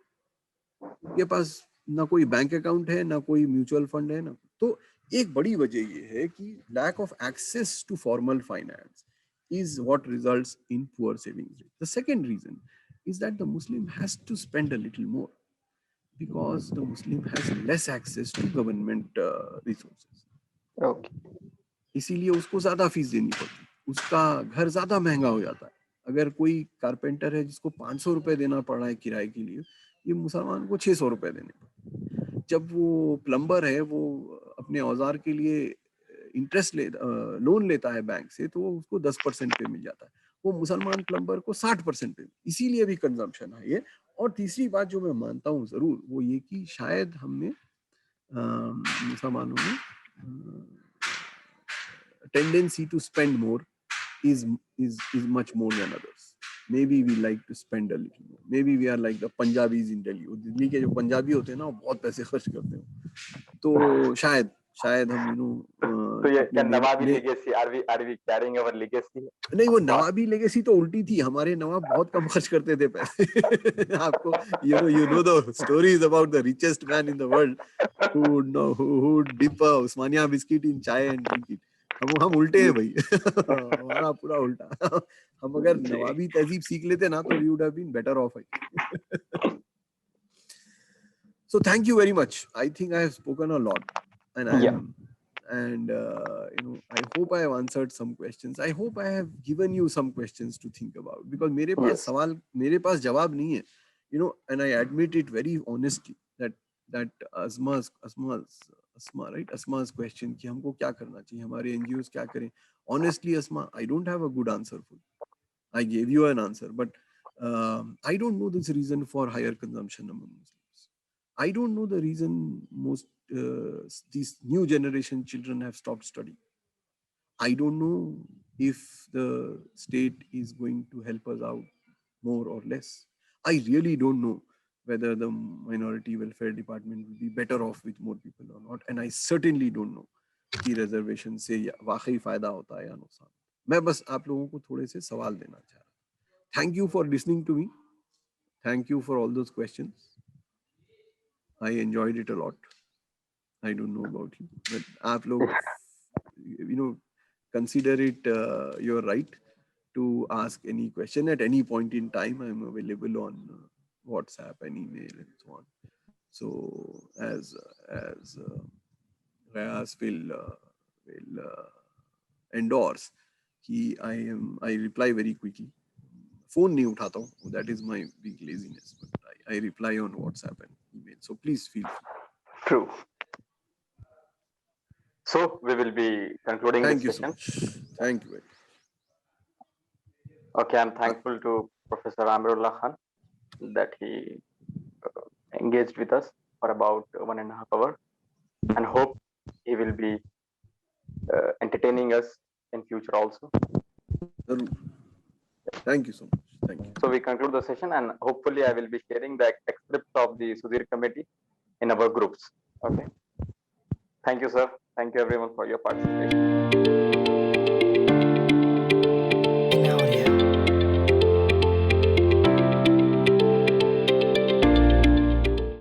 उनके पास ना कोई बैंक अकाउंट है, ना कोई म्यूचुअल फंड है ना. तो एक बड़ी वजह ये है कि lack of access to formal finance is what results in poor savings rate. The second reason is that the Muslim has to spend a little more because the Muslim has less access to government resources. Okay. इसीलिए उसको ज्यादा fees देनी पड़ती, उसका घर ज्यादा महंगा हो जाता है. अगर कोई कारपेंटर है जिसको 500 रुपए देना पड़ रहा है किराए के लिए, ये मुसलमान को 600 रुपए देने पड़े। जब वो प्लम्बर है वो अपने औजार के लिए इंटरेस्ट लोन लेता है बैंक से, तो वो उसको 10% पे मिल जाता है, वो मुसलमान प्लम्बर को 60% पे, इसीलिए भी कंजम्पशन है ये। और तीसरी बात जो मैं मानता हूँ जरूर, वो ये कि शायद हमने मुसलमानों में tendency to spend more is much more than others. Maybe we like to spend a little more. Maybe we are like the Punjabis in Delhi. Delhi के जो पंजाबी होते हैं ना, वो बहुत पैसे खर्च करते हैं, तो शायद हम तो ये क्या नवाबी legacy, are we carrying our legacy? नहीं, वो नवाबी लेगेसी तो उल्टी थी, हमारे नवाब बहुत कम खर्च करते थे पैसे। आपको you know the stories about the richest man in the world who dip a Usmania biscuit in chai and drink it. हम उल्टे हैं भाई। हमारा पूरा उल्टा। हम अगर नवाबी तहजीब सीख लेते ना, तो we would have been better off, I think. So thank you very much. I think I have spoken a lot, and I hope I have answered some questions. I hope I have given you some questions to think about, because मेरे पास जवाब नहीं है, and I admit it very honestly that Asma's question कि हमको क्या करना चाहिए, हमारे NGOs क्या करें. Honestly, Asma, I don't have a good answer for you. I gave you an answer, but I don't know this reason for higher consumption among Muslims. I don't know the reason most these new generation children have stopped studying. I don't know if the state is going to help us out more or less. I really don't know whether the minority welfare department will be better off with more people or not. And I certainly don't know कि reservation से वाकई फायदा होता है या नुकसान. मैं बस आप लोगों को थोड़े से सवाल देना चाह रहा हूँ. Thank you for listening to me. Thank you for all those questions. I enjoyed it a lot. I don't know about you, but आप लोग, consider it your right to ask any question at any point in time. I'm available on WhatsApp and email and so on. So as Rayas will endorse, I reply very quickly. Phone नहीं उठाता हूँ, that is my big laziness, but I reply on WhatsApp and email. So please feel free. True. So we will be concluding Thank this you session. so much. Thank you very much. Okay, I'm thankful to Professor Amirullah Khan that he engaged with us for about 1.5 hours, and hope he will be entertaining us in future also. Thank you so much. Thank you. So we conclude the session, and hopefully I will be sharing the excerpt of the Sudhir committee in our groups. Okay. Thank you, sir. Thank you everyone for your participation.